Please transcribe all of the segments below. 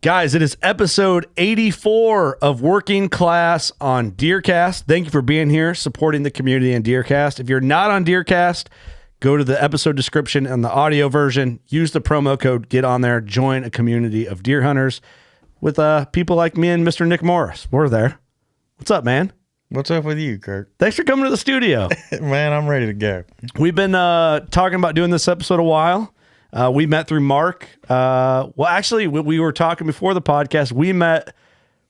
Guys, it is episode 84 of Working Class on DeerCast. Thank you for being here, supporting the community in DeerCast. If you're not on DeerCast, go to the episode description and the audio version. Use the promo code, get on there, join a community of deer hunters with people like me and Mr. Nick Morris. We're there. What's up, man? What's up with you, Curt? Thanks for coming to the studio. Man, I'm ready to go. We've been talking about doing this episode a while. We met through Mark. Well, actually, we were talking before the podcast. We met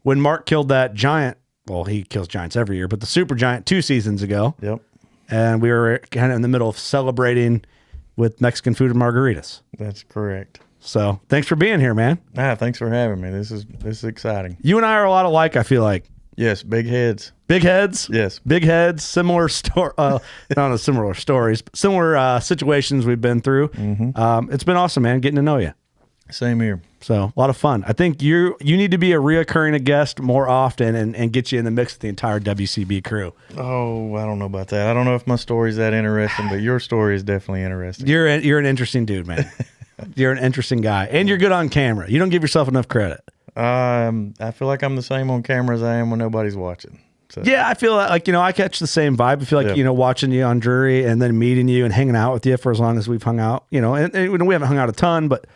when Mark killed that giant. Well, he kills giants every year, but the super giant 2 seasons ago. Yep. And we were kind of in the middle of celebrating with Mexican food and margaritas. That's correct. So thanks for being here, man. Thanks for having me. This is exciting. You and I are a lot alike, I feel like. Yes, big heads. Big heads? Yes. Big heads, similar not similar stories, but similar situations we've been through. Mm-hmm. It's been awesome, man, getting to know you. Same here. So a lot of fun. I think you need to be a reoccurring guest more often and get you in the mix with the entire WCB crew. Oh, I don't know about that. I don't know if my story's that interesting, but your story is definitely interesting. You're an interesting dude, man. You're an interesting guy, and you're good on camera. You don't give yourself enough credit. I feel like I'm the same on camera as I am when nobody's watching. So. Yeah, I feel like, I catch the same vibe. I feel like, watching you on Drury and then meeting you and hanging out with you for as long as we've hung out, and we haven't hung out a ton, but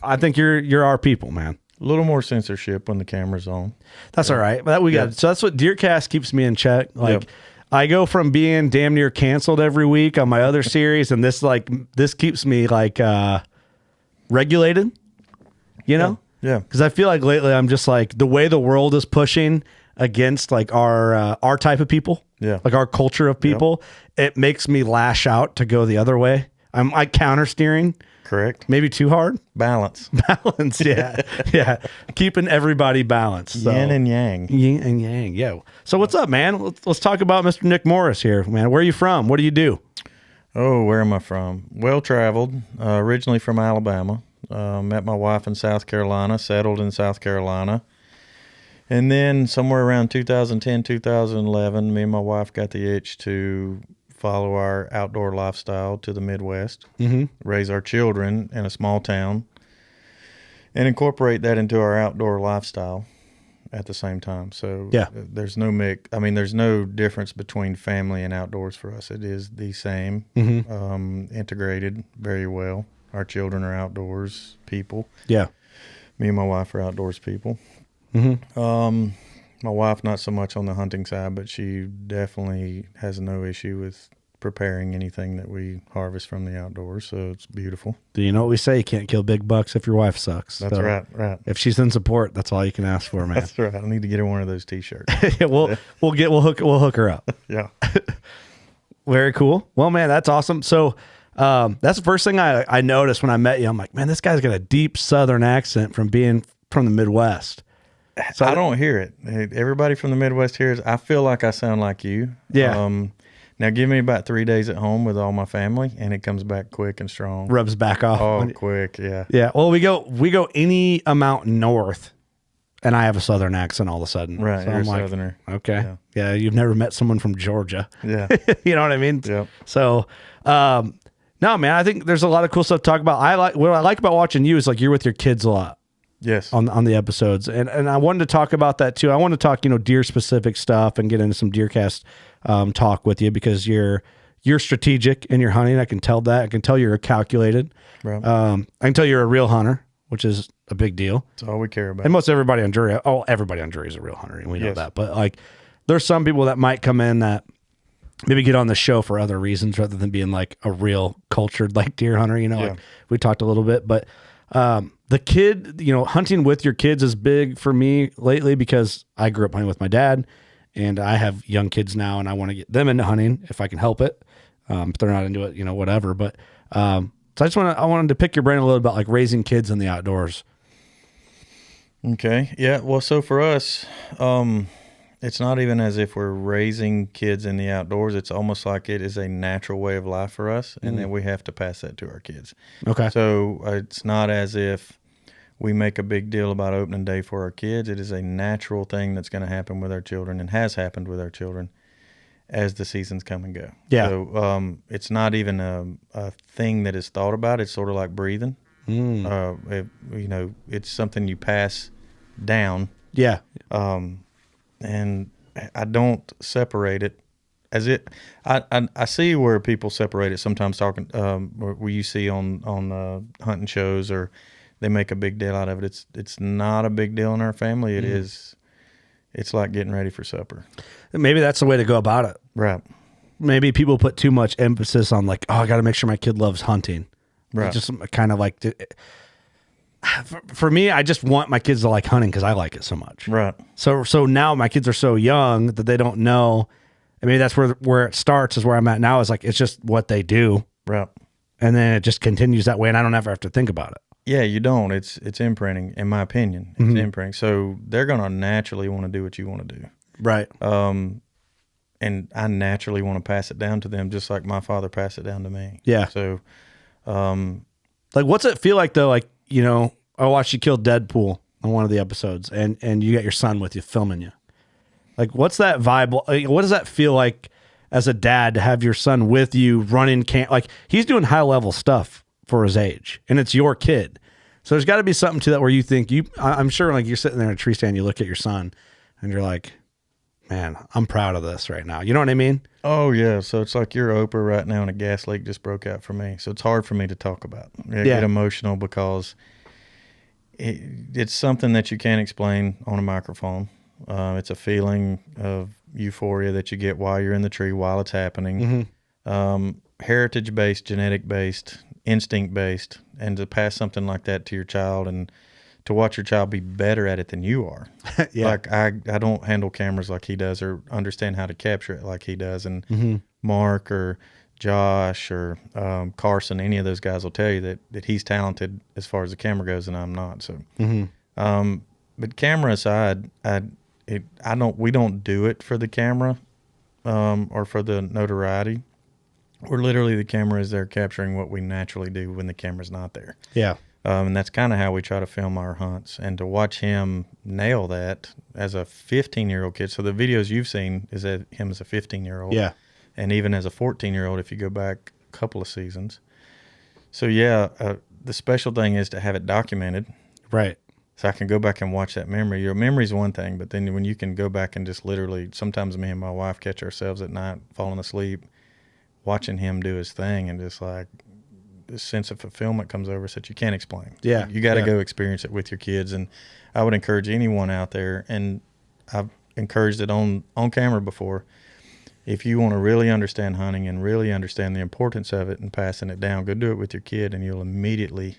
I think you're our people, man. A little more censorship when the camera's on. That's all right. But so that's what DeerCast keeps me in check. I go from being damn near canceled every week on my other series, and this keeps me regulated, Yeah. Because I feel like lately I'm just like the way the world is pushing against our type of people, like our culture of people, it makes me lash out to go the other way. I'm counter steering. Correct. Maybe too hard. Balance. Yeah. Yeah. Keeping everybody balanced. So. Yin and yang. Yin and yang. Yeah. So what's up, man? Let's talk about Mr. Nick Morris here, man. Where are you from? What do you do? Oh, where am I from? Well-traveled, originally from Alabama. Met my wife in South Carolina, settled in South Carolina. And then somewhere around 2010, 2011, me and my wife got the itch to follow our outdoor lifestyle to the Midwest, raise our children in a small town, and incorporate that into our outdoor lifestyle at the same time. So there's no difference between family and outdoors for us. It is the same, integrated very well. Our children are outdoors people. Yeah. Me and my wife are outdoors people. My wife, not so much on the hunting side, but she definitely has no issue with preparing anything that we harvest from the outdoors. So it's beautiful. Do you know what we say? You can't kill big bucks if your wife sucks. That's right. If she's in support, that's all you can ask for, man. That's right. I need to get her one of those T-shirts. We'll hook her up. Yeah. Very cool. Well, man, that's awesome. So, that's the first thing I noticed when I met you. I'm like, man, this guy's got a deep Southern accent from being from the Midwest. So I don't hear it. Everybody from the Midwest hears. I feel like I sound like you. Yeah. Now give me about 3 days at home with all my family, and it comes back quick and strong. Rubs back off. Oh, quick, yeah. Yeah. Well, we go any amount north, and I have a Southern accent all of a sudden. Right. So you're I'm a Southerner. Okay. Yeah. You've never met someone from Georgia. Yeah. You know what I mean? Yeah. So, no, man, I think there's a lot of cool stuff to talk about. What I like about watching you is like you're with your kids a lot. Yes. On the episodes. And I wanted to talk about that too. I want to talk, deer specific stuff and get into some DeerCast talk with you because you're strategic in your hunting. I can tell that. I can tell you're calculated. Right. I can tell you're a real hunter, which is a big deal. That's all we care about. And most everybody on Drury, everybody on Drury is a real hunter. And we know that. But like there's some people that might come in that maybe get on the show for other reasons rather than being like a real cultured like deer hunter, like we talked a little bit, but the kid, hunting with your kids is big for me lately because I grew up hunting with my dad and I have young kids now and I want to get them into hunting if I can help it. If they're not into it, whatever. But, so I wanted to pick your brain a little about like raising kids in the outdoors. Okay. Yeah. Well, so for us, it's not even as if we're raising kids in the outdoors. It's almost like it is a natural way of life for us, and then we have to pass that to our kids. Okay. So it's not as if we make a big deal about opening day for our kids. It is a natural thing that's going to happen with our children and has happened with our children as the seasons come and go. Yeah. So it's not even a thing that is thought about. It's sort of like breathing. It's something you pass down. Yeah. And I don't separate it as it. I see where people separate it sometimes, talking where you see on hunting shows, or they make a big deal out of it. It's not a big deal in our family. It is. It's like getting ready for supper. Maybe that's the way to go about it. Right. Maybe people put too much emphasis on like, oh, I got to make sure my kid loves hunting. Right. Just kind of like, for me, I just want my kids to like hunting because I like it so much. Right. So now my kids are so young that they don't know. I mean, that's where it starts, is where I'm at now, is like, it's just what they do. Right. And then it just continues that way, and I don't ever have to think about it. Yeah, you don't. It's imprinting, in my opinion. It's imprinting. So they're going to naturally want to do what you want to do. Right. And I naturally want to pass it down to them, just like my father passed it down to me. Yeah. So, like, what's it feel like though? Like, I watched you kill Deadpool on one of the episodes, and you got your son with you filming you. Like, what's that vibe? Like, what does that feel like as a dad to have your son with you running camp? Like, he's doing high level stuff for his age, and it's your kid. So there's got to be something to that where you think I'm sure, like, you're sitting there in a tree stand, you look at your son and you're like, man, I'm proud of this right now. You know what I mean? Oh yeah. So it's like you're Oprah right now and a gas leak just broke out for me. So it's hard for me to talk about. I get emotional because it's something that you can't explain on a microphone. It's a feeling of euphoria that you get while you're in the tree, while it's happening. Heritage-based, genetic-based, instinct-based, and to pass something like that to your child and to watch your child be better at it than you are. Yeah. Like, I don't handle cameras like he does, or understand how to capture it like he does. And Mark or Josh or Carson, any of those guys will tell you that he's talented as far as the camera goes, and I'm not. So, but camera aside, we don't do it for the camera or for the notoriety. We're literally, the camera is there capturing what we naturally do when the camera's not there. Yeah. And that's kind of how we try to film our hunts. And to watch him nail that as a 15-year-old kid. So the videos you've seen is him as a 15-year-old. Yeah. And even as a 14-year-old, if you go back a couple of seasons. So, yeah, the special thing is to have it documented. Right. So I can go back and watch that memory. Your memory's one thing, but then when you can go back and just literally, sometimes me and my wife catch ourselves at night falling asleep, watching him do his thing, and just like this sense of fulfillment comes over us that you can't explain. Yeah. You got to go experience it with your kids. And I would encourage anyone out there, and I've encouraged it on camera before, if you want to really understand hunting and really understand the importance of it and passing it down, go do it with your kid, and you'll immediately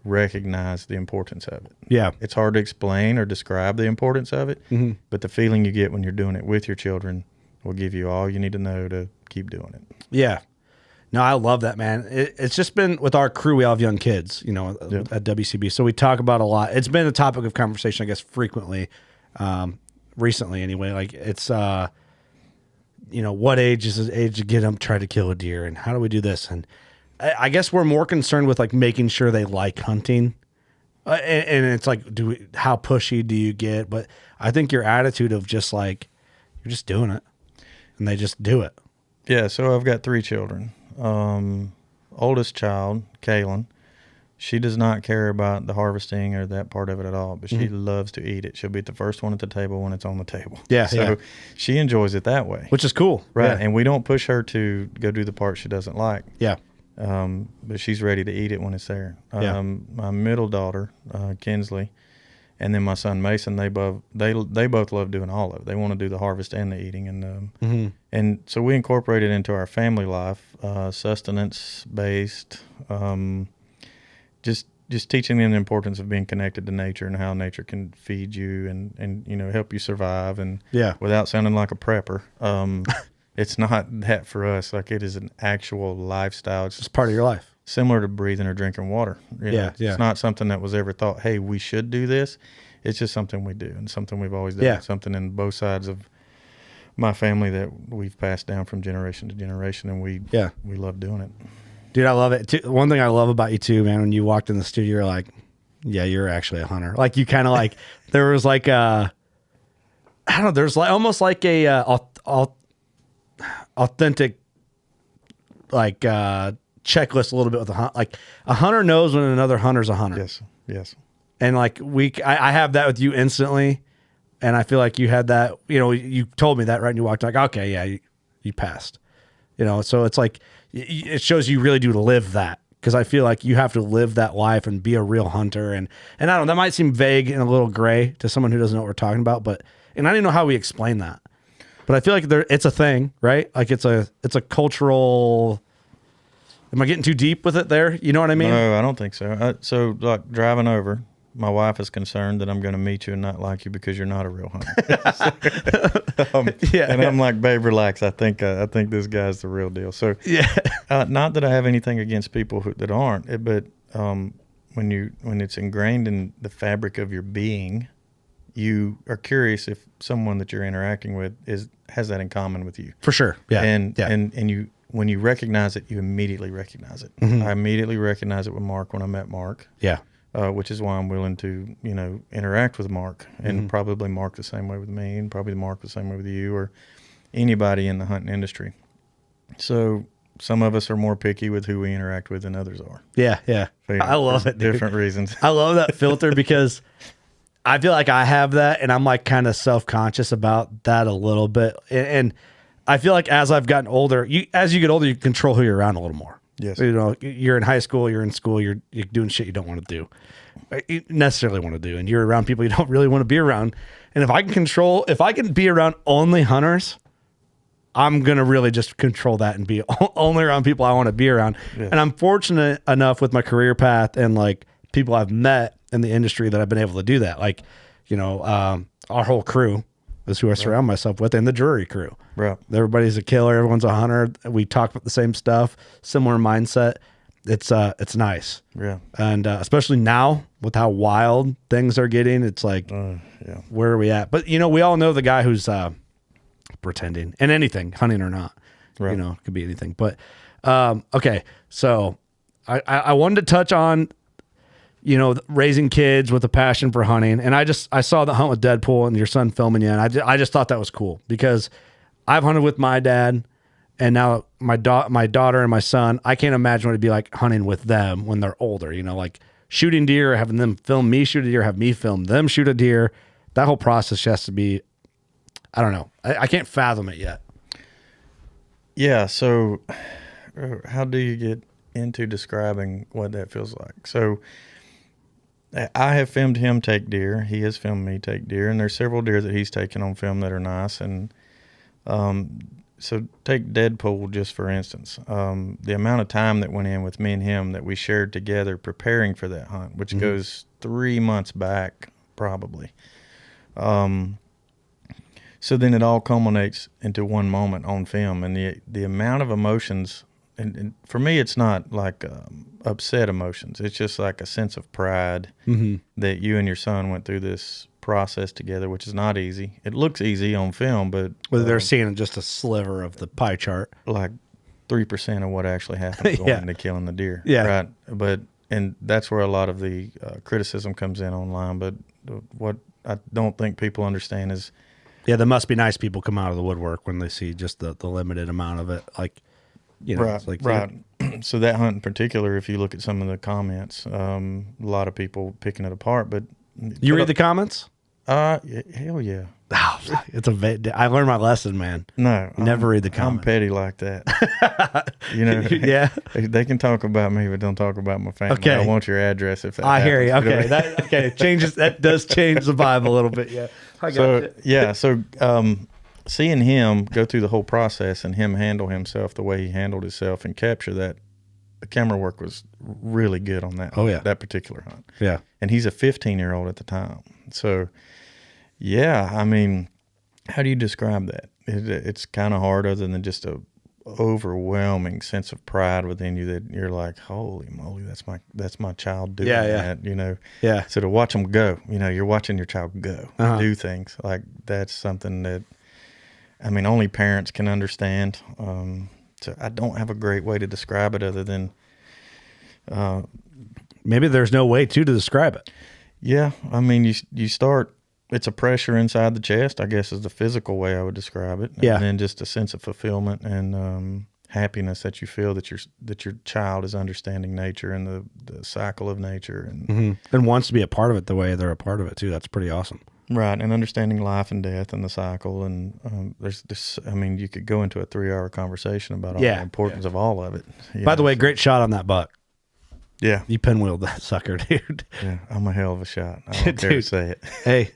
recognize the importance of it. Yeah. It's hard to explain or describe the importance of it, but the feeling you get when you're doing it with your children will give you all you need to know to keep doing it. Yeah. No, I love that, man. It's just been, with our crew, we all have young kids, at WCB. So we talk about a lot. It's been a topic of conversation, I guess, frequently, recently anyway. Like, it's, what age is the age to get them try to kill a deer, and how do we do this? And I guess we're more concerned with like making sure they like hunting. And it's like, how pushy do you get? But I think your attitude of just like, you're just doing it, and they just do it. Yeah. So I've got 3 children. Oldest child, Kaylin, she does not care about the harvesting or that part of it at all, but she loves to eat it. She'll be the first one at the table when it's on the table. Yeah. So she enjoys it that way, which is cool. Right. Yeah. And we don't push her to go do the part she doesn't like. Yeah. But she's ready to eat it when it's there. My middle daughter, Kinsley, and then my son Mason, they both love doing all of it. They want to do the harvest and the eating, and so we incorporate it into our family life, sustenance based, just teaching them the importance of being connected to nature and how nature can feed you and help you survive, and without sounding like a prepper. It's not that for us. Like, it is an actual lifestyle. It's part of your life. Similar to breathing or drinking water. It's not something that was ever thought, hey, we should do this. It's just something we do, and something we've always done. Yeah. Something in both sides of my family that we've passed down from generation to generation, and we love doing it. Dude, I love it. One thing I love about you too, man, when you walked in the studio, you're like, yeah, you're actually a hunter. Like, you kind of like, there was like I don't know, there's like almost like a authentic, like, checklist a little bit with a hunt. Like a hunter knows when another hunter's a hunter. Yes. Yes. And like I have that with you instantly. And I feel like you had that, you know, you told me that, right? And you walked like, okay, yeah, you passed, you know? So it's like, it shows you really do live that. Cause I feel like you have to live that life and be a real hunter. And I don't know, that might seem vague and a little gray to someone who doesn't know what we're talking about, and I don't know how we explain that, but I feel like it's a thing, right? Like it's a cultural, am I getting too deep with it there? You know what I mean? No, I don't think so. So like driving over, my wife is concerned that I'm going to meet you and not like you because you're not a real hunter. I'm like, babe, relax. I think this guy's the real deal. So not that I have anything against people that aren't, but when it's ingrained in the fabric of your being, you are curious if someone that you're interacting with has that in common with you. For sure. Yeah. And you, when you recognize it, you immediately recognize it. Mm-hmm. I immediately recognize it with Mark when I met Mark. Yeah. Which is why I'm willing to, interact with Mark, and probably Mark the same way with me, and probably Mark the same way with you or anybody in the hunting industry. So some of us are more picky with who we interact with than others are. Yeah, yeah. So, I love it. Different reasons. I love that filter because I feel like I have that, and I'm like kind of self-conscious about that a little bit. And I feel like as I've gotten older, as you get older, you control who you're around a little more. Yes. You're in high school, you're in school, you're doing shit you don't want to do, you necessarily want to do, and you're around people you don't really want to be around. And if I can be around only hunters, I'm going to really just control that and be only around people I want to be around. Yeah. And I'm fortunate enough with my career path and like people I've met in the industry that I've been able to do that. Like, our whole crew is who I surround myself with, and the Drury crew. Right. Everybody's a killer. Everyone's a hunter. We talk about the same stuff, similar mindset. It's nice. Yeah. And especially now with how wild things are getting, it's like, where are we at? But we all know the guy who's pretending, and anything, hunting or not, right. It could be anything. But okay, so I wanted to touch on raising kids with a passion for hunting. And I saw the Hunt with Deadpool and your son filming you. And I just thought that was cool because I've hunted with my dad, and now my daughter and my son, I can't imagine what it'd be like hunting with them when they're older, like shooting deer, or having them film me shoot a deer, have me film them shoot a deer. That whole process has to be, I don't know. I can't fathom it yet. Yeah. So how do you get into describing what that feels like? So I have filmed him take deer. He has filmed me take deer, and there's several deer that he's taken on film that are nice. And so take Deadpool just for instance. The amount of time that went in with me and him that we shared together preparing for that hunt, which goes 3 months back probably. So then it all culminates into one moment on film, and the amount of emotions. And for me, it's not like upset emotions. It's just like a sense of pride that you and your son went through this process together, which is not easy. It looks easy on film, but they're seeing just a sliver of the pie chart, like 3% of what actually happened going into killing the deer. Yeah, right. And that's where a lot of the criticism comes in online. But what I don't think people understand is, there must be nice people come out of the woodwork when they see just the limited amount of it, like. Right, it's like, right. So that hunt in particular, if you look at some of the comments, a lot of people picking it apart. But you read the comments? Hell yeah. Oh, I learned my lesson, man. No, never read the comments. I'm petty like that. Yeah. They can talk about me, but don't talk about my family. Okay. I want your address if that happens. Hear you. Okay, that does change the vibe a little bit. Yeah, I got you. Yeah, so. Seeing him go through the whole process and him handle himself the way he handled himself and capture that, the camera work was really good on that. Oh yeah, that particular hunt. Yeah, and he's a 15-year-old at the time. So, yeah, I mean, how do you describe that? It's kind of hard, other than just a overwhelming sense of pride within you that you're like, holy moly, that's my child doing that. Yeah. So to watch him go, you're watching your child go do things like that's something that. I mean, only parents can understand. So I don't have a great way to describe it other than... maybe there's no way to describe it. Yeah. I mean, you start... It's a pressure inside the chest, I guess, is the physical way I would describe it. Yeah. And then just a sense of fulfillment and happiness that you feel that your child is understanding nature and the cycle of nature and and wants to be a part of it the way they're a part of it too. That's pretty awesome. Right, and understanding life and death and the cycle, and there's this. I mean, you could go into a 3-hour conversation about all the importance of all of it. By the way, great shot on that buck. Yeah, you pinwheeled that sucker, dude. Yeah, I'm a hell of a shot. I don't dare say it. Hey,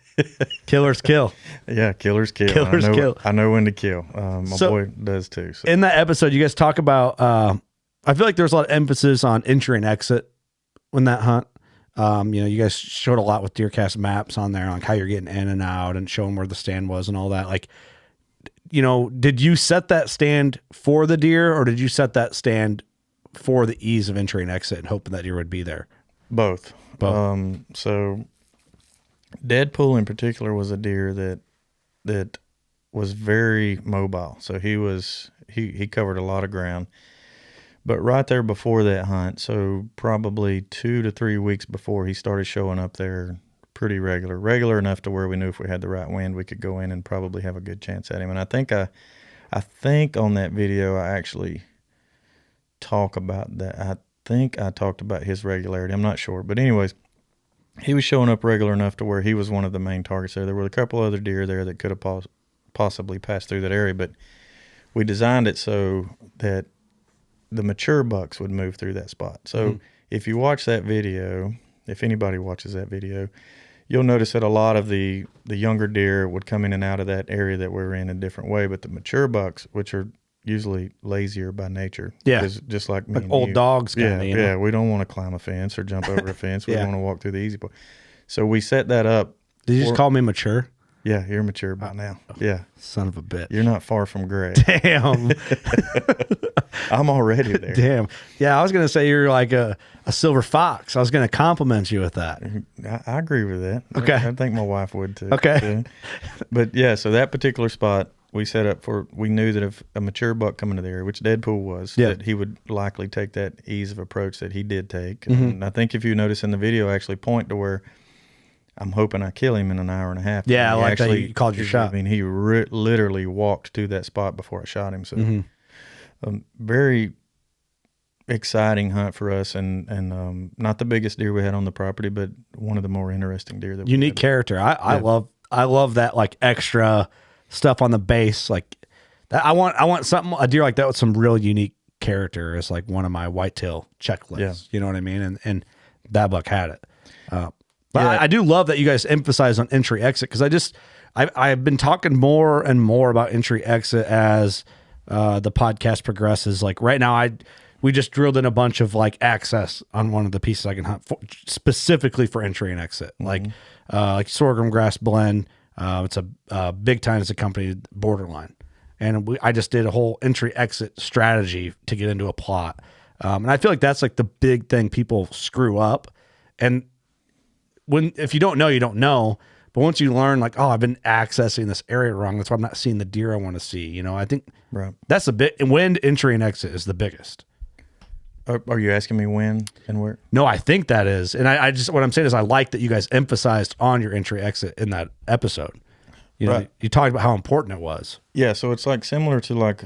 killers kill. Yeah, killers kill. Killers kill. I know when to kill. My boy does too. So. In that episode, you guys talk about. I feel like there was a lot of emphasis on entry and exit when that hunt. You guys showed a lot with DeerCast maps on there, like how you're getting in and out and showing where the stand was and all that. Like, did you set that stand for the deer or did you set that stand for the ease of entry and exit and hoping that deer would be there? Both. So Deadpool in particular was a deer that was very mobile. So he covered a lot of ground. But right there before that hunt, so probably 2 to 3 weeks before, he started showing up there pretty regular enough to where we knew if we had the right wind, we could go in and probably have a good chance at him. And I think on that video, I actually talk about that. I think I talked about his regularity. I'm not sure. But anyways, he was showing up regular enough to where he was one of the main targets there. There were a couple other deer there that could have possibly passed through that area, but we designed it so that the mature bucks would move through that spot. So if you watch that video, if anybody watches that video, you'll notice that a lot of the younger deer would come in and out of that area that we're in a different way. But the mature bucks, which are usually lazier by nature, just like me, like old dogs. Yeah, we don't want to climb a fence or jump over a fence. We want to walk through the easy part. So we set that up. Did you just call me mature? Yeah, you're mature by now. Yeah. Son of a bitch. You're not far from gray. Damn. I'm already there. Damn. Yeah, I was going to say you're like a silver fox. I was going to compliment you with that. I agree with that. Okay. I think my wife would too. Okay. Too. But yeah, so that particular spot we set up we knew that if a mature buck coming to the area, which Deadpool was, that he would likely take that ease of approach that he did take. And I think if you notice in the video, I actually point to where I'm hoping I kill him in an hour and a half. Yeah, I like that you called your shot. I mean, he literally walked to that spot before I shot him. So very exciting hunt for us, and not the biggest deer we had on the property, but one of the more interesting deer that unique character. I love that, like extra stuff on the base. Like that, I want a deer like that with some real unique character is like one of my whitetail checklists. Yeah. You know what I mean? And that buck had it. But I do love that you guys emphasize on entry exit, because I've been talking more and more about entry exit as the podcast progresses. Like right now, we just drilled in a bunch of like access on one of the pieces I can hunt for, specifically for entry and exit, like sorghum grass blend. It's a big time as a company, Borderline, and I just did a whole entry exit strategy to get into a plot, and I feel like that's like the big thing people screw up. And if you don't know, you don't know. But once you learn, like, oh, I've been accessing this area wrong, that's why I'm not seeing the deer I want to see. I think that's a bit. And wind, entry, and exit is the biggest. Are you asking me when and where? No, I think that is. And I just, what I'm saying is I like that you guys emphasized on your entry exit in that episode. You talked about how important it was. Yeah, so it's like similar to like,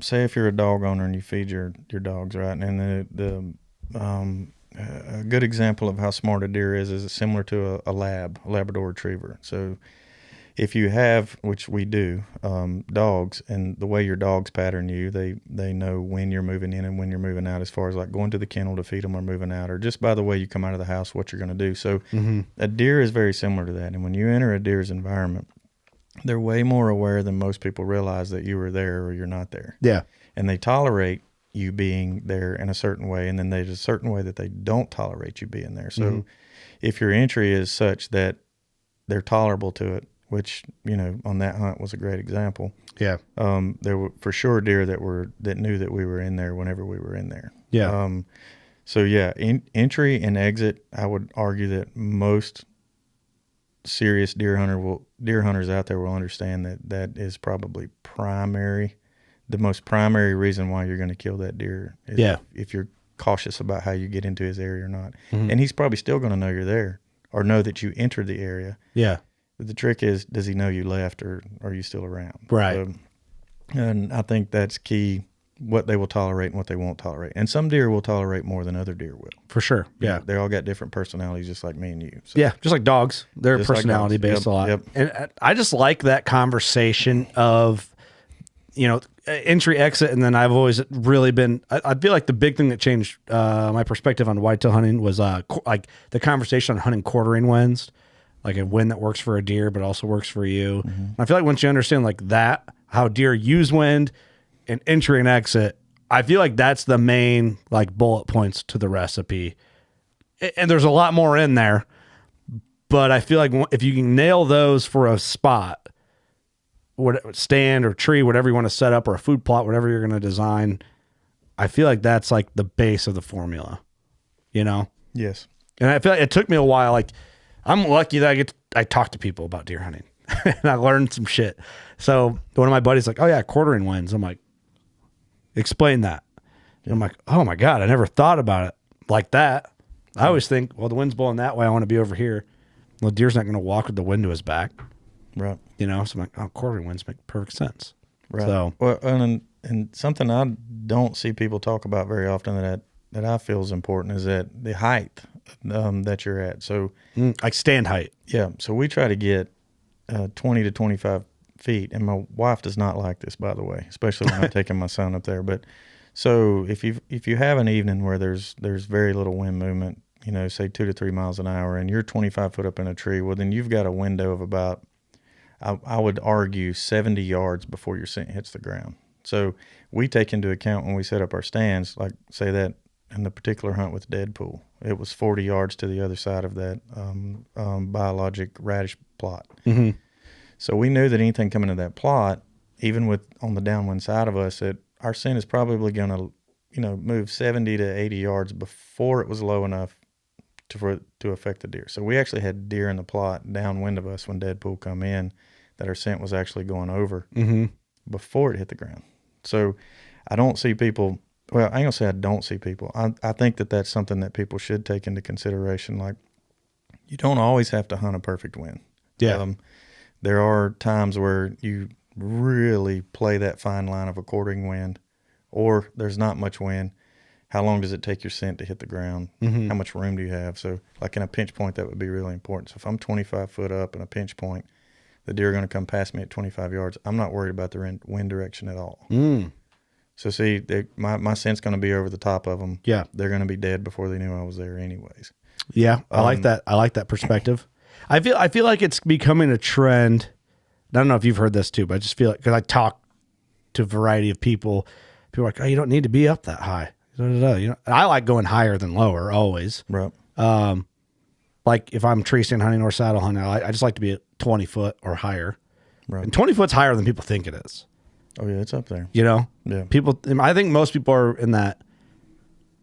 say if you're a dog owner and you feed your dogs, right? And a good example of how smart a deer is similar to a Labrador Retriever. So if you have, which we do, dogs, and the way your dogs pattern you, they know when you're moving in and when you're moving out, as far as like going to the kennel to feed them or moving out, or just by the way you come out of the house, what you're going to do. So a deer is very similar to that. And when you enter a deer's environment, they're way more aware than most people realize that you are there or you're not there. Yeah. And they tolerate you being there in a certain way, and then there's a certain way that they don't tolerate you being there. So if your entry is such that they're tolerable to it, which on that hunt was a great example. Yeah. There were for sure deer that knew that we were in there whenever we were in there. Yeah. So yeah, entry and exit, I would argue that most serious deer hunters out there will understand that is probably primary. The most primary reason why you're going to kill that deer is if you're cautious about how you get into his area or not. And he's probably still going to know you're there or know that you entered the area. Yeah. But the trick is, does he know you left or are you still around? Right. So, and I think that's key what they will tolerate and what they won't tolerate. And some deer will tolerate more than other deer will. For sure. Yeah. They all got different personalities, just like me and you. So. Yeah. Just like dogs. They're Just personality like dogs. based a lot. Yep. And I just like that conversation of, entry, exit. And then I've always really been, I feel like the big thing that changed my perspective on whitetail hunting was like the conversation on hunting quartering winds, like a wind that works for a deer, but also works for you. Mm-hmm. I feel like once you understand like that, how deer use wind and entry and exit, I feel like that's the main like bullet points to the recipe. And there's a lot more in there, but I feel like if you can nail those for a spot, what stand or tree, whatever you want to set up, or a food plot, whatever you're going to design, I feel like that's like the base of the formula, Yes. And I feel like it took me a while. Like I'm lucky that I talk to people about deer hunting and I learned some shit. So one of my buddies like, oh yeah, quartering winds. I'm like, explain that. And I'm like, oh my God, I never thought about it like that. I always think, well, the wind's blowing that way, I want to be over here. Well, the deer's not going to walk with the wind to his back. Right. So I'm like, oh, quartering winds make perfect sense. Right. So, well, and something I don't see people talk about very often that I feel is important is that the height that you're at. So like stand height. Yeah. So we try to get 20 to 25 feet, and my wife does not like this, by the way, especially when I'm taking my son up there. But so if you have an evening where there's very little wind movement, say 2 to 3 miles an hour, and you're 25 foot up in a tree, well, then you've got a window of about, I would argue, 70 yards before your scent hits the ground. So we take into account when we set up our stands, like say that in the particular hunt with Deadpool, it was 40 yards to the other side of that biologic radish plot. Mm-hmm. So we knew that anything coming to that plot, even with on the downwind side of us, that our scent is probably going to, move 70 to 80 yards before it was low enough to affect the deer. So we actually had deer in the plot downwind of us when Deadpool come in that our scent was actually going over before it hit the ground. So I don't see people, well, I ain't gonna say I don't see people. I think that that's something that people should take into consideration. Like, you don't always have to hunt a perfect wind. Yeah. There are times where you really play that fine line of a quartering wind, or there's not much wind. How long does it take your scent to hit the ground? Mm-hmm. How much room do you have? So like in a pinch point, that would be really important. So if I'm 25 foot up in a pinch point, the deer are going to come past me at 25 yards. I'm not worried about the wind direction at all. Mm. So see, my scent's going to be over the top of them. Yeah. They're going to be dead before they knew I was there anyways. Yeah. I like that. I like that perspective. I feel like it's becoming a trend. I don't know if you've heard this too, but I just feel like, because I talk to a variety of people are like, oh, you don't need to be up that high. I like going higher than lower always. Right. Like if I'm tree stand hunting or saddle hunting, I just like to be at 20 foot or higher. Right. And 20 foot's higher than people think it is. Oh yeah, it's up there. Yeah. People, I think most people are in that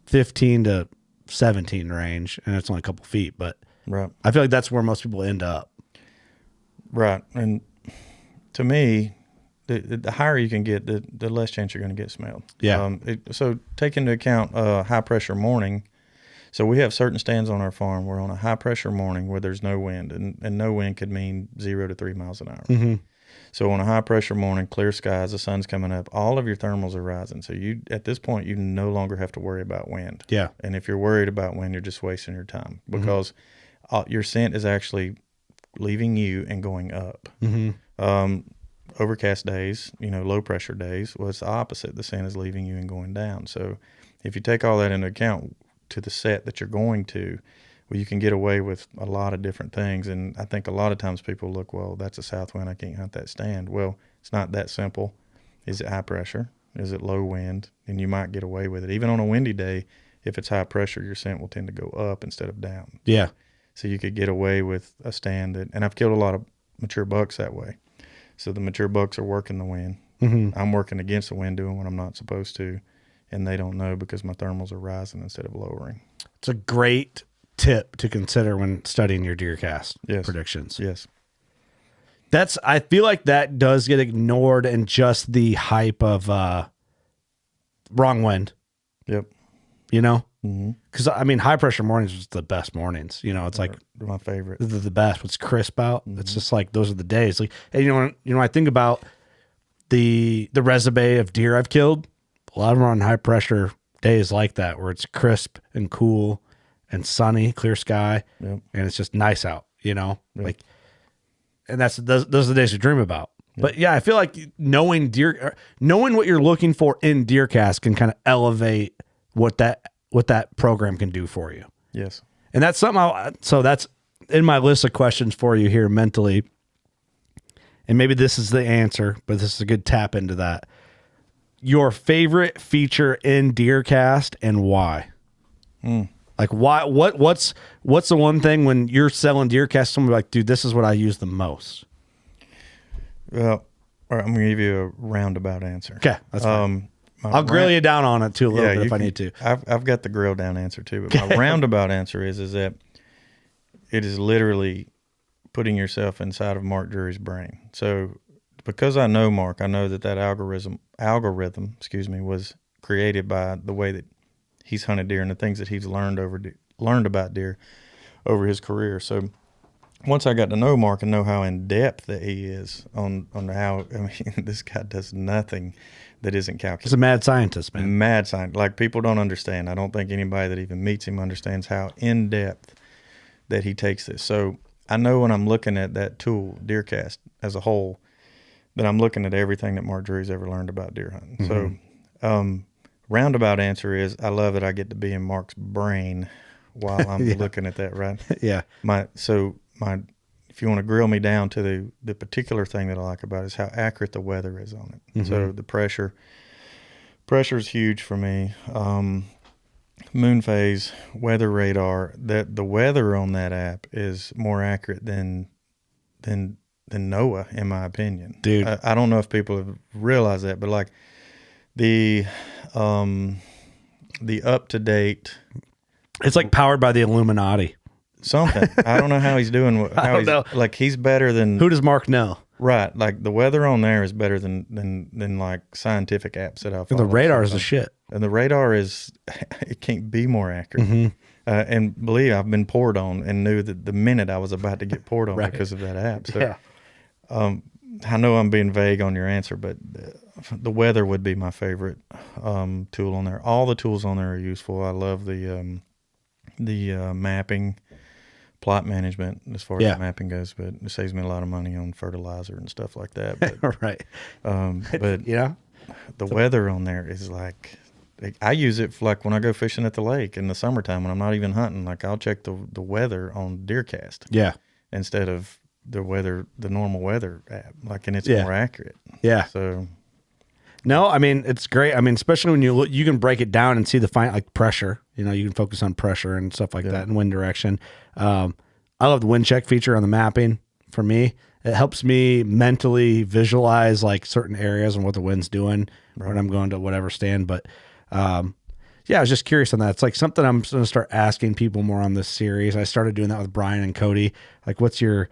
15 to 17 range, and it's only a couple feet, but right. I feel like that's where most people end up. Right. And to me, the higher you can get, the less chance you're going to get smelled. Yeah. So take into account high pressure morning. So we have certain stands on our farm. We're on a high pressure morning where there's no wind, and no wind could mean 0 to 3 miles an hour. Mm-hmm. So on a high pressure morning, clear skies, the sun's coming up, all of your thermals are rising. So at this point, you no longer have to worry about wind. Yeah. And if you're worried about wind, you're just wasting your time, because your scent is actually leaving you and going up. Mm-hmm. Overcast days, low pressure days, well, it's the opposite. The scent is leaving you and going down. So if you take all that into account to the set that you're going to, well, you can get away with a lot of different things. And I think a lot of times people look, well, that's a south wind, I can't hunt that stand. Well, it's not that simple. Is it high pressure? Is it low wind? And you might get away with it. Even on a windy day, if it's high pressure, your scent will tend to go up instead of down. Yeah. So you could get away with a stand and I've killed a lot of mature bucks that way. So the mature bucks are working the wind. Mm-hmm. I'm working against the wind, doing what I'm not supposed to, and they don't know because my thermals are rising instead of lowering. It's a great tip to consider when studying your DeerCast predictions. Yes. I feel like that does get ignored in just the hype of wrong wind. Yep. Because high pressure mornings is the best mornings. It's like they're my favorite. They're the best. What's crisp out. It's just like those are the days. Like, and I think about the resume of deer I've killed. a lot of them are on high pressure days like that, where it's crisp and cool and sunny, clear sky, Yep. and it's just nice out, you know, Yep. like, and those are the days you dream about. Yep. But yeah, I feel like knowing what you're looking for in DeerCast can kind of elevate what that program can do for you. Yes. And that's something so that's in my list of questions for you here mentally. And maybe this is the answer, but this is a good tap into that. Your favorite feature in DeerCast and why? Like why? What's the one thing when you're selling DeerCast? Somebody like, dude, this is what I use the most. Well, all right, I'm gonna give you a roundabout answer. Okay, that's fine. I'll grill you down on it too a little bit if I need to. I've got the grill down answer too, but my roundabout answer is that it is literally putting yourself inside of Mark Drury's brain. So because I know Mark, I know that algorithm, was created by the way that he's hunted deer and the things that he's learned about deer over his career. So once I got to know Mark and know how in depth that he is on how, I mean, this guy does nothing that isn't calculated. He's a mad scientist, man. Mad scientist. Like, people don't understand. I don't think anybody that even meets him understands how in depth that he takes this. So I know when I'm looking at that tool, DeerCast as a whole, that I'm looking at everything that Mark Drury's ever learned about deer hunting. Mm-hmm. So roundabout answer is I love that I get to be in Mark's brain while I'm looking at that, right? Yeah. If you want to grill me down to the particular thing that I like about it is how accurate the weather is on it. Mm-hmm. So the pressure is huge for me. Moon phase, weather radar, that the weather on that app is more accurate than NOAA, in my opinion. Dude, I don't know if people have realized that, but like the up to date, it's like powered by the Illuminati. Something. I don't know how he's doing. I don't know. Like, he's better than. Who does Mark know? Right. Like, the weather on there is better than like scientific apps that I've. The radar is the shit. And the radar it can't be more accurate. Mm-hmm. And believe I've been poured on and knew that the minute I was about to get poured on because of that app. So, yeah. I know I'm being vague on your answer, but the weather would be my favorite tool on there. All the tools on there are useful. I love the mapping, plot management as far as mapping goes, but it saves me a lot of money on fertilizer and stuff like that. But, right. But the weather on there is like, I use it for like when I go fishing at the lake in the summertime when I'm not even hunting. Like, I'll check the weather on DeerCast. Yeah. Instead of the normal weather app. Like, and it's more accurate. Yeah. So. No, I mean, it's great. I mean, especially when you can break it down and see the like pressure. You know, you can focus on pressure and stuff like that and wind direction. I love the wind check feature on the mapping. For me, it helps me mentally visualize like certain areas and what the wind's doing when I'm going to whatever stand. But I was just curious on that. It's like something I'm going to start asking people more on this series. I started doing that with Brian and Cody. Like, what's your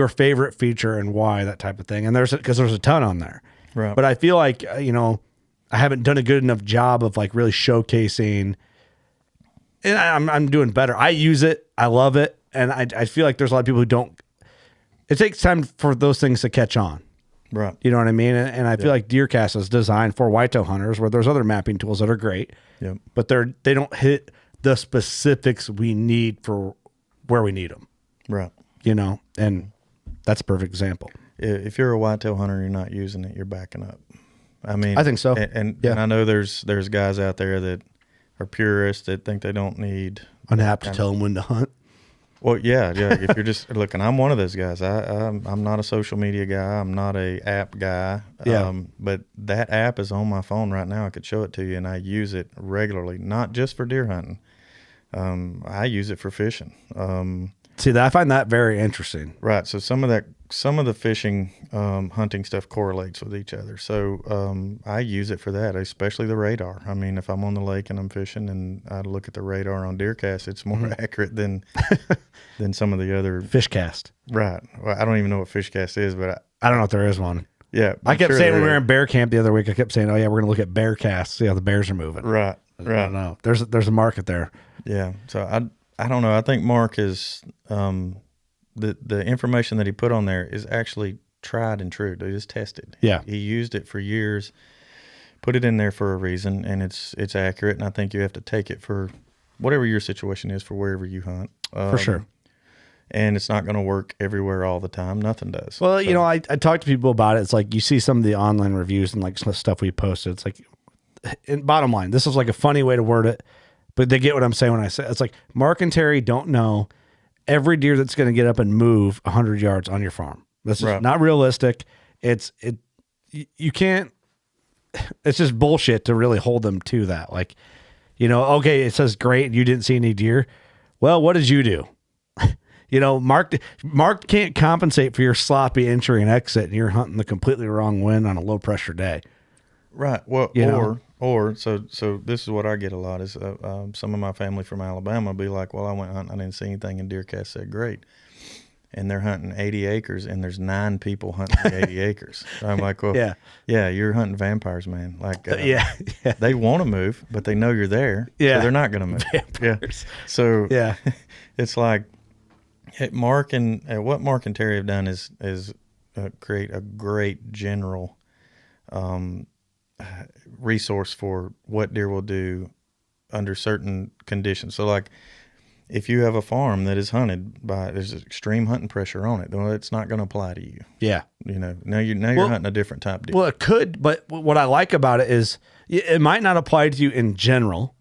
favorite feature and why, that type of thing. And because there's a ton on there. Right. But I feel like, I haven't done a good enough job of like really showcasing, and I'm doing better. I use it. I love it. And I feel like there's a lot of people who don't, it takes time for those things to catch on. Right. You know what I mean? And I feel like DeerCast is designed for whitetail hunters, where there's other mapping tools that are great, but they don't hit the specifics we need for where we need them. Right. And that's a perfect example. If you're a whitetail hunter, you're not using it, you're backing up. I mean, I think so. And I know there's guys out there that are purists that think they don't need an app to tell them when to hunt. Well, yeah. If you're just looking, I'm one of those guys. I'm not a social media guy. I'm not a app guy. Yeah. But that app is on my phone right now. I could show it to you, and I use it regularly, not just for deer hunting. I use it for fishing. See, I find that very interesting. Right. So some of the fishing, hunting stuff correlates with each other. So I use it for that, especially the radar. I mean, if I'm on the lake and I'm fishing and I look at the radar on DeerCast, it's more accurate than some of the other Fishcast. Right. Well, I don't even know what Fishcast is, but I don't know if there is one. Yeah. I kept saying when we were in bear camp the other week, I kept saying, "Oh yeah, we're gonna look at BearCast, see how the bears are moving." Right. I don't know. There's a market there. Yeah. So I don't know. I think Mark is the information that he put on there is actually tried and true. It is tested. Yeah. He used it for years, put it in there for a reason, and it's accurate, and I think you have to take it for whatever your situation is for wherever you hunt. For sure. And it's not going to work everywhere all the time. Nothing does. Well, you know, I talk to people about it. It's like you see some of the online reviews and like some stuff we posted. It's like, bottom line, this is like a funny way to word it, but they get what I'm saying when I say it's like Mark and Terry don't know every deer that's going to get up and move 100 yards on your farm. This is not realistic. You can't. It's just bullshit to really hold them to that. Like, you know, okay, it says great, you didn't see any deer. Well, what did you do? You know, Mark can't compensate for your sloppy entry and exit, and you're hunting the completely wrong wind on a low pressure day. Right. Well, so this is what I get a lot is some of my family from Alabama be like, well, I went hunting, I didn't see anything, and DeerCast said great. And they're hunting 80 acres, and there's 9 people hunting 80 acres. So I'm like, well, yeah, you're hunting vampires, man. Like, they want to move, but they know you're there, so they're not going to move. Vampires. Yeah. So it's like, what Mark and Terry have done is create a great general resource for what deer will do under certain conditions. So like, if you have a farm that is hunted by, there's extreme hunting pressure on it, well, it's not going to apply to you. Yeah. You know, now you're hunting a different type of deer. Well, it could, but what I like about it is it might not apply to you in general,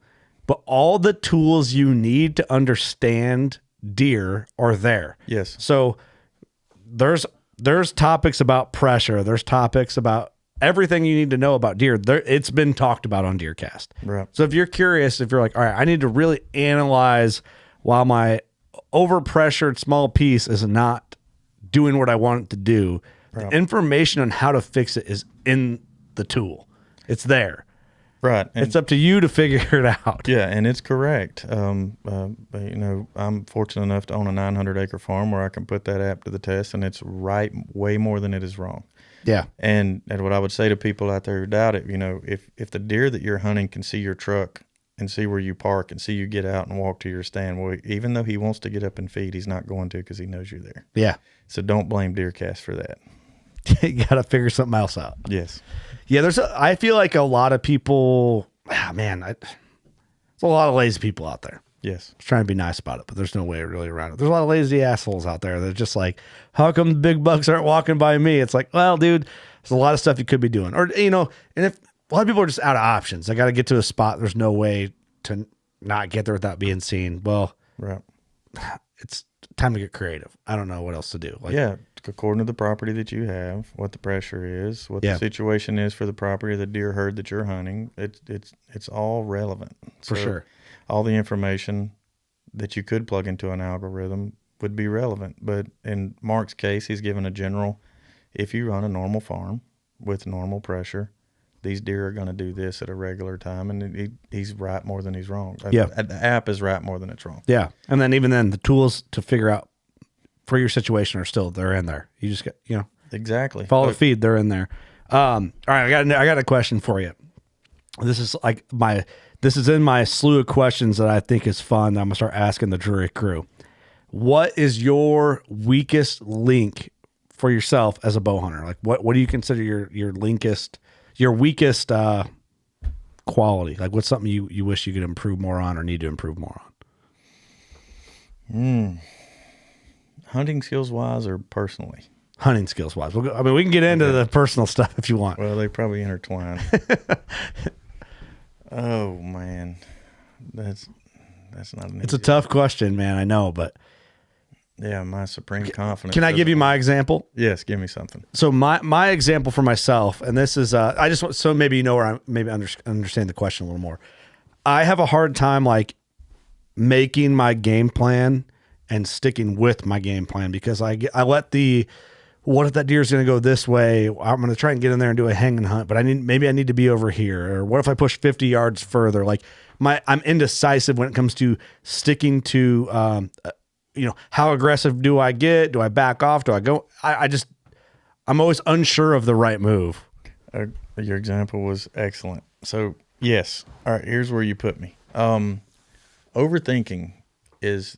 but all the tools you need to understand deer are there. Yes. So there's topics about pressure. There's topics about everything you need to know about deer. It's been talked about on DeerCast. Right. So if you're curious, if you're like, all right, I need to really analyze while my overpressured small piece is not doing what I want it to do, the information on how to fix it is in the tool. It's there. Right. And it's up to you to figure it out. Yeah, and it's correct. You know, I'm fortunate enough to own a 900-acre farm where I can put that app to the test, and it's right way more than it is wrong. Yeah. And what I would say to people out there who doubt it, you know, if the deer that you're hunting can see your truck and see where you park and see you get out and walk to your stand, well, even though he wants to get up and feed, he's not going to because he knows you're there. Yeah. So don't blame DeerCast for that. You got to figure something else out. Yes. Yeah, I feel like a lot of people, there's a lot of lazy people out there. Yes. I was trying to be nice about it, but there's no way really around it. There's a lot of lazy assholes out there that are just like, how come the big bucks aren't walking by me? It's like, well, dude, there's a lot of stuff you could be doing. Or, you know, and if a lot of people are just out of options, I got to get to a spot. There's no way to not get there without being seen. Well, right. It's time to get creative. I don't know what else to do. Like, yeah. According to the property that you have, what the pressure is, what the situation is for the property of the deer herd that you're hunting, it's all relevant. For sure. All the information that you could plug into an algorithm would be relevant. But in Mark's case, he's given a general, if you run a normal farm with normal pressure, these deer are going to do this at a regular time. And he's right more than he's wrong. Yeah. The app is right more than it's wrong. Yeah. And then even then, the tools to figure out for your situation they're in there. You just got, you know. Exactly. Follow the feed, they're in there. All right, I got a question for you. This is in my slew of questions that I think is fun that I'm going to start asking the Drury crew. What is your weakest link for yourself as a bow hunter? Like what do you consider your weakest quality? Like what's something you wish you could improve more on or need to improve more on? Hunting skills wise or personally? Hunting skills wise. We can get into the personal stuff if you want. Well, they probably intertwine. Oh man, that's not an. It's a tough question, man. I know, but yeah, my supreme confidence. Can I give you my example? Yes, give me something. So my example for myself, and this is I just want so maybe you know where I maybe understand the question a little more. I have a hard time like making my game plan and sticking with my game plan because I let what if that deer is going to go this way? I'm going to try and get in there and do a hang and hunt, but I need to be over here. Or what if I push 50 yards further? Like I'm indecisive when it comes to sticking to, how aggressive do I get? Do I back off? Do I go? I'm always unsure of the right move. Your example was excellent. So yes. All right. Here's where you put me. Overthinking is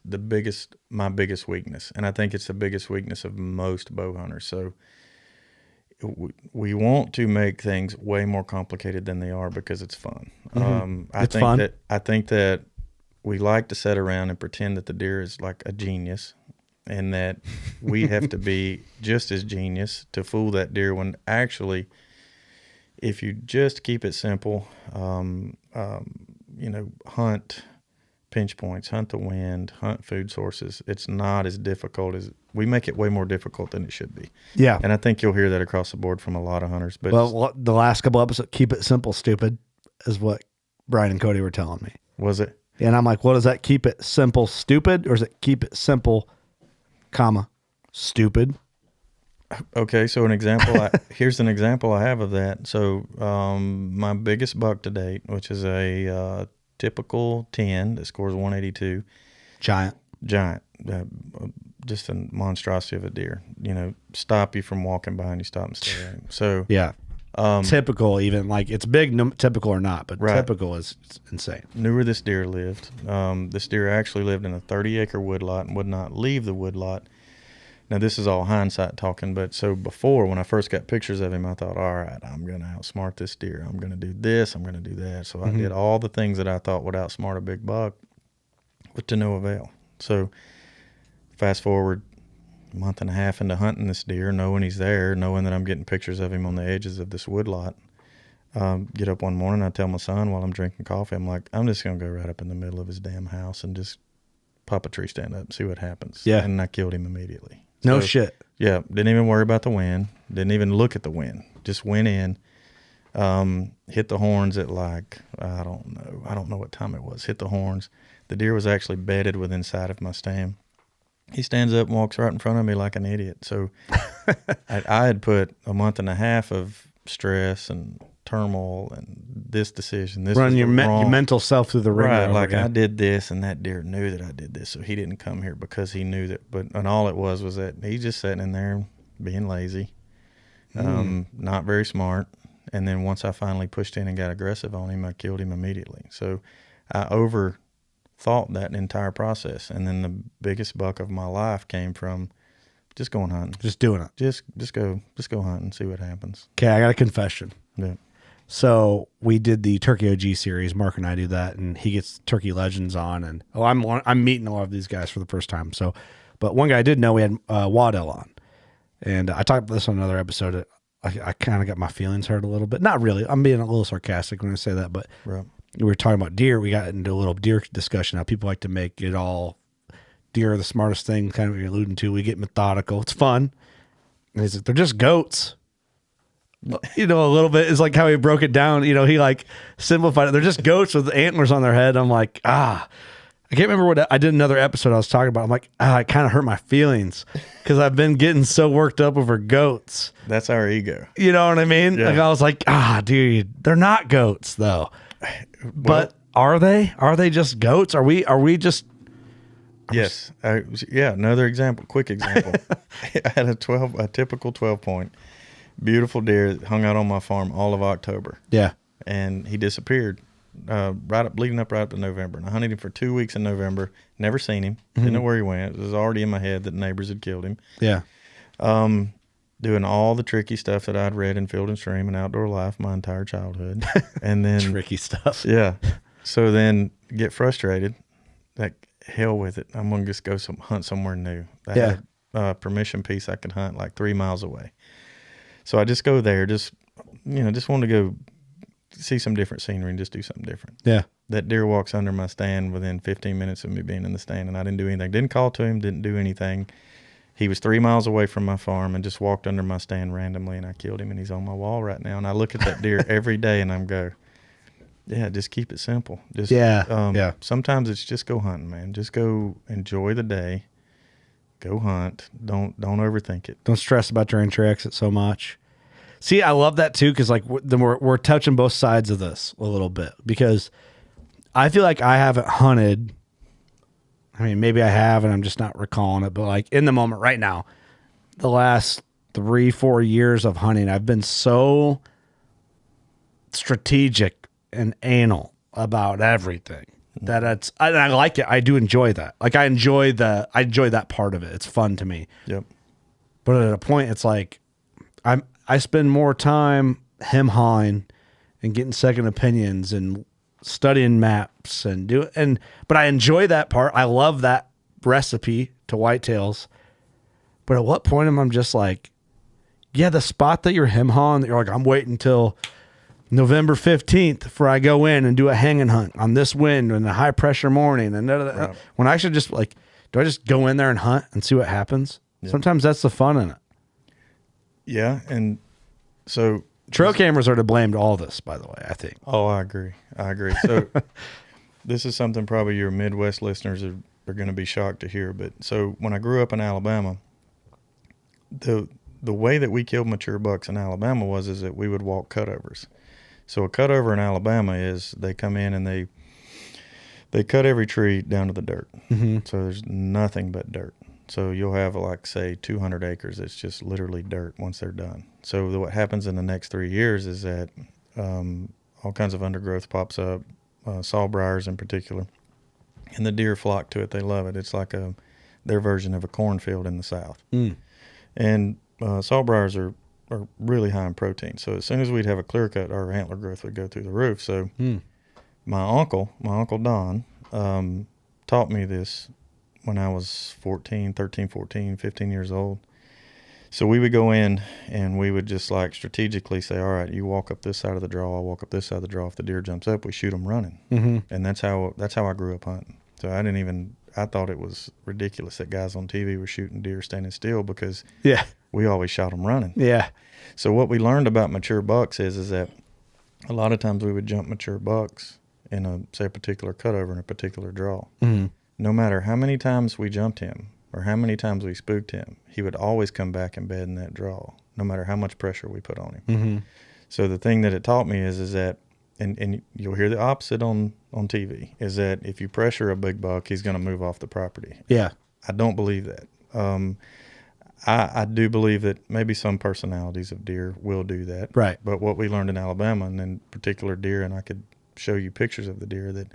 my biggest weakness. And I think it's the biggest weakness of most bow hunters. So we want to make things way more complicated than they are because it's fun. I think that we like to sit around and pretend that the deer is like a genius, and that we have to be just as genius to fool that deer, when actually, if you just keep it simple, hunt pinch points, hunt the wind, hunt food sources, it's not as difficult as we make it way more difficult than it should be. Yeah. And I think you'll hear that across the board from a lot of hunters. But the last couple episodes, keep it simple, stupid, is what Brian and Cody were telling me. Was it? And I'm like, what is that? Keep it simple, stupid, or is it keep it simple, comma, stupid? Okay, so here's an example I have of that. So my biggest buck to date, which is a typical 10 that scores 182. Giant. Just a monstrosity of a deer. Stop you from walking behind you, stop and stare at him. So yeah. Typical, even like it's big, typical or not, but typical is insane. Knew where this deer lived. This deer actually lived in a 30-acre woodlot and would not leave the woodlot. Now, this is all hindsight talking, but so before, when I first got pictures of him, I thought, all right, I'm going to outsmart this deer. I'm going to do this. I'm going to do that. So I did all the things that I thought would outsmart a big buck, but to no avail. So fast forward a month and a half into hunting this deer, knowing he's there, knowing that I'm getting pictures of him on the edges of this woodlot. Get up one morning, I tell my son while I'm drinking coffee, I'm like, I'm just going to go right up in the middle of his damn house and just pop a tree stand up and see what happens. Yeah. And I killed him immediately. No shit. Yeah. Didn't even worry about the wind. Didn't even look at the wind. Just went in, hit the horns at like, I don't know what time it was. Hit the horns. The deer was actually bedded within sight of my stand. He stands up and walks right in front of me like an idiot. So I had put a month and a half of stress and turmoil and this decision. This run your mental self through the ringer. Right, like I did this, and that deer knew that I did this, so he didn't come here because he knew that. And all it was that he just sitting in there being lazy, not very smart. And then once I finally pushed in and got aggressive on him, I killed him immediately. So I overthought that entire process, and then the biggest buck of my life came from just going hunting, just doing it. Just go hunt and see what happens. Okay, I got a confession. Yeah. So we did the Turkey OG series. Mark and I do that, and he gets Turkey Legends on. And I'm meeting a lot of these guys for the first time. So, but one guy I did know, we had Waddell on, and I talked about this on another episode. I kind of got my feelings hurt a little bit. Not really. I'm being a little sarcastic when I say that, but right. We were talking about deer. We got into a little deer discussion. How people like to make it all deer are the smartest thing. Kind of what you're alluding to. We get methodical. It's fun. And he's like, they're just goats. A little bit is like how he broke it down. He like simplified it. They're just goats with antlers on their head. I'm like, I can't remember what I did another episode I was talking about. I'm like, it kind of hurt my feelings because I've been getting so worked up over goats. That's our ego. You know what I mean? Yeah. Like I was like, dude, they're not goats though. But are they? Are they just goats? Are we just? Yes. Another quick example. I had a typical 12-point. Beautiful deer that hung out on my farm all of October. Yeah. And he disappeared leading up right up to November. And I hunted him for 2 weeks in November. Never seen him. Didn't know where he went. It was already in my head that neighbors had killed him. Yeah. Doing all the tricky stuff that I'd read in Field and Stream and Outdoor Life my entire childhood. And then tricky stuff. Yeah. So then get frustrated. Like, hell with it. I'm going to just go hunt somewhere new. I had a permission piece I could hunt like 3 miles away. So I just go there, just want to go see some different scenery and just do something different. Yeah. That deer walks under my stand within 15 minutes of me being in the stand, and I didn't do anything. Didn't call to him, didn't do anything. He was 3 miles away from my farm and just walked under my stand randomly, and I killed him, and he's on my wall right now. And I look at that deer every day, and just keep it simple. Sometimes it's just go hunting, man. Just go enjoy the day. Go hunt. Don't overthink it. Don't stress about your entry exit so much. See, I love that too, because like we're touching both sides of this a little bit, because I feel like I haven't hunted. I mean, maybe I have, and I'm just not recalling it. But like in the moment right now, the last 3-4 years of hunting, I've been so strategic and anal about everything. That I like it. I do enjoy that. Like I enjoy that part of it. It's fun to me. Yep. But at a point, it's like I'm I spend more time hem hawing and getting second opinions and studying maps but I enjoy that part. I love that recipe to whitetails. But at what point am I just like, yeah, the spot that you're hem hawing, that you're like, I'm waiting until November 15th before I go in and do a hanging hunt on this wind and a high pressure morning. And right. When I should just like, do I just go in there and hunt and see what happens? Yeah. Sometimes that's the fun in it. Yeah. And so trail cameras are to blame to all this, by the way, I think. Oh, I agree. So this is something probably your Midwest listeners are going to be shocked to hear. But so when I grew up in Alabama, the way that we killed mature bucks in Alabama is that we would walk cutovers. So a cutover in Alabama is they come in and they cut every tree down to the dirt. Mm-hmm. So there's nothing but dirt. So you'll have like, say, 200 acres. It's just literally dirt once they're done. So what happens in the next 3 years is that all kinds of undergrowth pops up, sawbriars in particular, and the deer flock to it. They love it. It's like their version of a cornfield in the South. Mm. And sawbriars are really high in protein. So as soon as we'd have a clear cut, our antler growth would go through the roof. So my uncle Don, taught me this when I was 13, 14, 15 years old. So we would go in and we would just like strategically say, all right, you walk up this side of the draw, I'll walk up this side of the draw. If the deer jumps up, we shoot them running. Mm-hmm. And that's how I grew up hunting. So I thought it was ridiculous that guys on TV were shooting deer standing still because we always shot them running. Yeah. So what we learned about mature bucks is that a lot of times we would jump mature bucks in a particular cutover in a particular draw. Mm-hmm. No matter how many times we jumped him or how many times we spooked him, he would always come back and bed in that draw, no matter how much pressure we put on him. Mm-hmm. So the thing that it taught me is that, and you'll hear the opposite on TV, is that if you pressure a big buck, he's going to move off the property. Yeah. I don't believe that. I do believe that maybe some personalities of deer will do that. Right. But what we learned in Alabama, and in particular deer, and I could show you pictures of the deer, that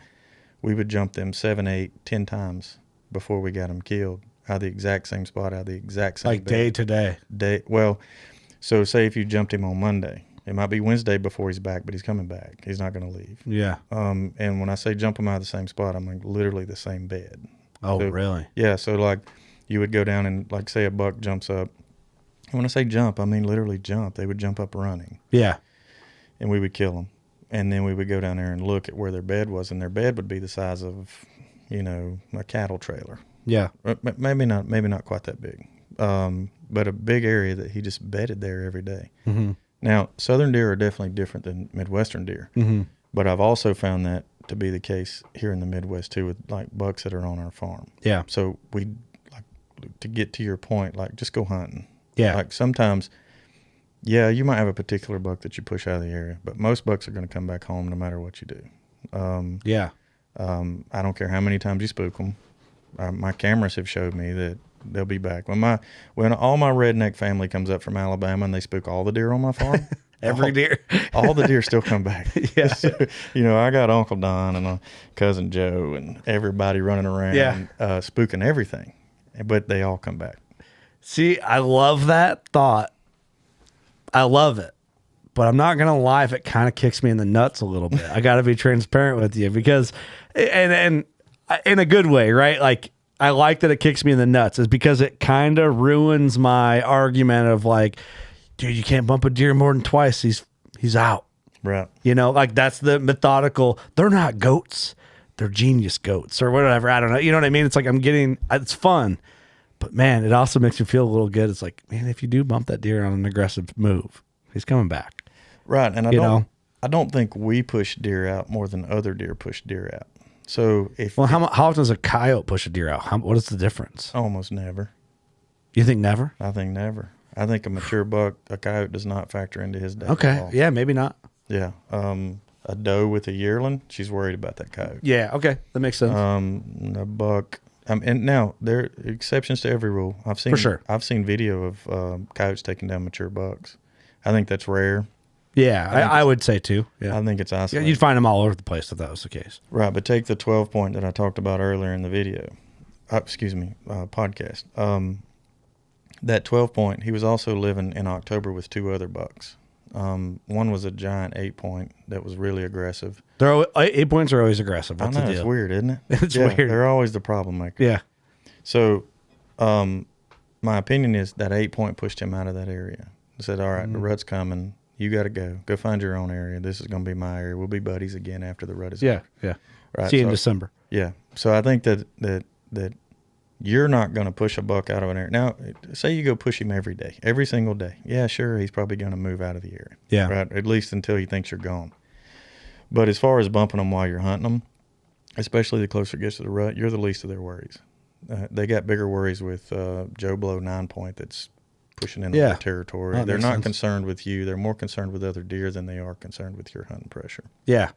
we would jump them 7, 8, 10 times before we got them killed out of the exact same spot, out of the exact same like bed. Day to day. Well, so say if you jumped him on Monday, it might be Wednesday before he's back, but he's coming back. He's not going to leave. Yeah. And when I say jump him out of the same spot, I'm like literally the same bed. Oh, so, really? Yeah. So like you would go down and like say a buck jumps up. And when I say jump, I mean literally jump. They would jump up running. Yeah. And we would kill them. And then we would go down there and look at where their bed was, and their bed would be the size of, a cattle trailer. Yeah. Maybe not quite that big, but a big area that he just bedded there every day. Mm-hmm. Now, southern deer are definitely different than Midwestern deer, mm-hmm. but I've also found that to be the case here in the Midwest too, with like bucks that are on our farm. Yeah. So we like to get to your point, like just go hunting. Yeah. Like sometimes. Yeah, you might have a particular buck that you push out of the area, but most bucks are going to come back home no matter what you do. I don't care how many times you spook them. My cameras have showed me that they'll be back. When all my redneck family comes up from Alabama and they spook all the deer on my farm, deer, all the deer still come back. Yeah, so, I got Uncle Don and Cousin Joe and everybody running around, spooking everything, but they all come back. See, I love that thought. I love it, but I'm not going to lie if it kind of kicks me in the nuts a little bit. I got to be transparent with you because, and in a good way, right? Like, I like that it kicks me in the nuts is because it kind of ruins my argument of like, dude, you can't bump a deer more than twice. He's out. Right. Like that's the methodical, they're not goats. They're genius goats or whatever. I don't know. You know what I mean? It's like it's fun. But man, it also makes me feel a little good. It's like, man, if you do bump that deer on an aggressive move, he's coming back. Right. And I don't think we push deer out more than other deer push deer out. So how often does a coyote push a deer out? What is the difference? Almost never. You think never? I think never. I think a mature buck, a coyote does not factor into his day. Okay. Yeah, maybe not. Yeah. A doe with a yearling, she's worried about that coyote. Yeah. Okay. That makes sense. A buck. And now there are exceptions to every rule. For sure. I've seen video of coyotes taking down mature bucks. I think that's rare. Yeah, I would say too. Yeah, I think it's isolated. Yeah, you'd find them all over the place if that was the case. Right, but take the 12 point that I talked about earlier in the video. Podcast. that 12-point, he was also living in October with 2 other bucks. One was a giant 8-point that was really aggressive. 8 points are always aggressive. That's I know, the deal. it's weird, isn't it? It's weird. They're always the problem maker. Yeah. So, my opinion is that 8-point pushed him out of that area. He said, all right, the rut's coming. You got to go. Go find your own area. This is going to be my area. We'll be buddies again after the rut is over. Yeah. Right. See you in December. Yeah. So I think that you're not going to push a buck out of an area. Now, say you go push him every day, every single day. Yeah, sure, he's probably going to move out of the area. Yeah. Right. At least until he thinks you're gone. But as far as bumping them while you're hunting them, especially the closer it gets to the rut, you're the least of their worries. They got bigger worries with Joe Blow 9-point that's pushing into their territory. They're not concerned with you. They're more concerned with other deer than they are concerned with your hunting pressure. Yeah.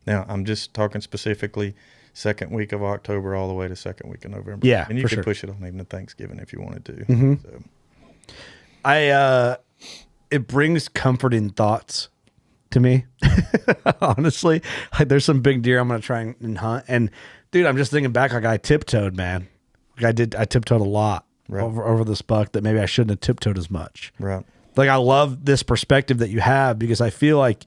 Now, I'm just talking specifically second week of October all the way to second week of November. Yeah, and you for could sure. push it on even to Thanksgiving if you wanted to. Mm-hmm. So. It brings comforting thoughts to me. Honestly, like, there's some big deer I'm going to try and hunt. And dude, I'm just thinking back, like I tiptoed, man. Like I tiptoed a lot over this buck that maybe I shouldn't have tiptoed as much. Right. Like I love this perspective that you have because I feel like,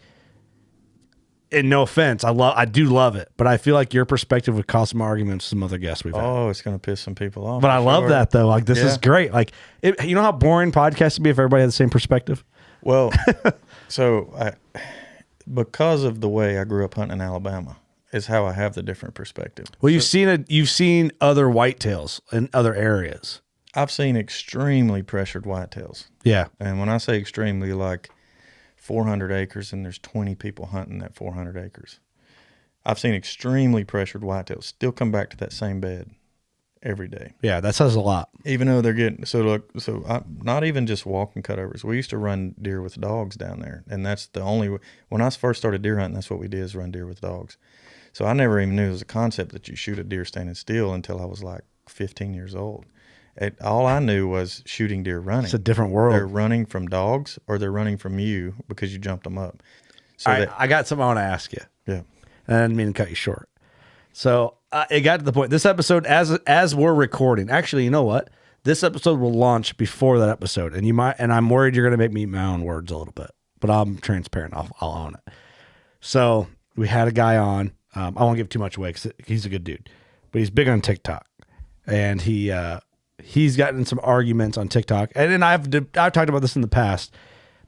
and no offense, I do love it, but I feel like your perspective would cause some arguments with some other guests we've had. Oh, it's going to piss some people off. But I love that though. Like this is great. Like you know how boring podcasts would be if everybody had the same perspective? Well, so because of the way I grew up hunting in Alabama is how I have the different perspective. Well, you've seen other whitetails in other areas. I've seen extremely pressured whitetails. Yeah. And when I say extremely, like 400 acres and there's 20 people hunting that 400 acres. I've seen extremely pressured whitetails still come back to that same bed every day. Yeah, that says a lot. Even though they're getting, not even just walking cutovers. We used to run deer with dogs down there. And that's the only way. When I first started deer hunting, that's what we did, is run deer with dogs. So I never even knew it was a concept that you shoot a deer standing still until I was like 15 years old. All I knew was shooting deer running. It's a different world. They're running from dogs or they're running from you because you jumped them up. So I got something I want to ask you. Yeah. And I didn't mean to cut you short. So it got to the point. This episode, as we're recording, actually, you know what? This episode will launch before that episode, and I'm worried you're going to make me eat my own words a little bit. But I'm transparent. I'll own it. So we had a guy on. I won't give too much away because he's a good dude, but he's big on TikTok, and he's gotten some arguments on TikTok, and I've talked about this in the past,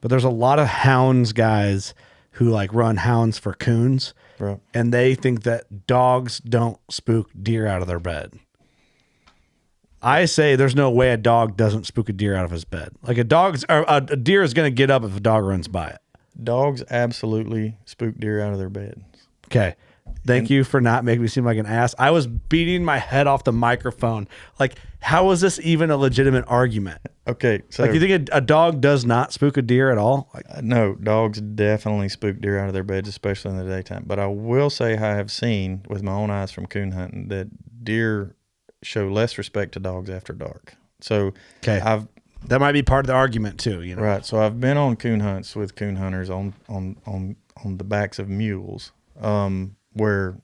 but there's a lot of hounds guys who like run hounds for coons, right, and they think that dogs don't spook deer out of their bed. I say there's no way a dog doesn't spook a deer out of his bed. Like a deer is going to get up if a dog runs by it. Dogs absolutely spook deer out of their beds. Okay. Thank you for not making me seem like an ass. I was beating my head off the microphone. Like, how is this even a legitimate argument? Okay, so like, you think a dog does not spook a deer at all? Like, no, dogs definitely spook deer out of their beds, especially in the daytime. But I will say I have seen with my own eyes from coon hunting that deer show less respect to dogs after dark. So okay, that might be part of the argument too. You know, right? So I've been on coon hunts with coon hunters on the backs of mules. Where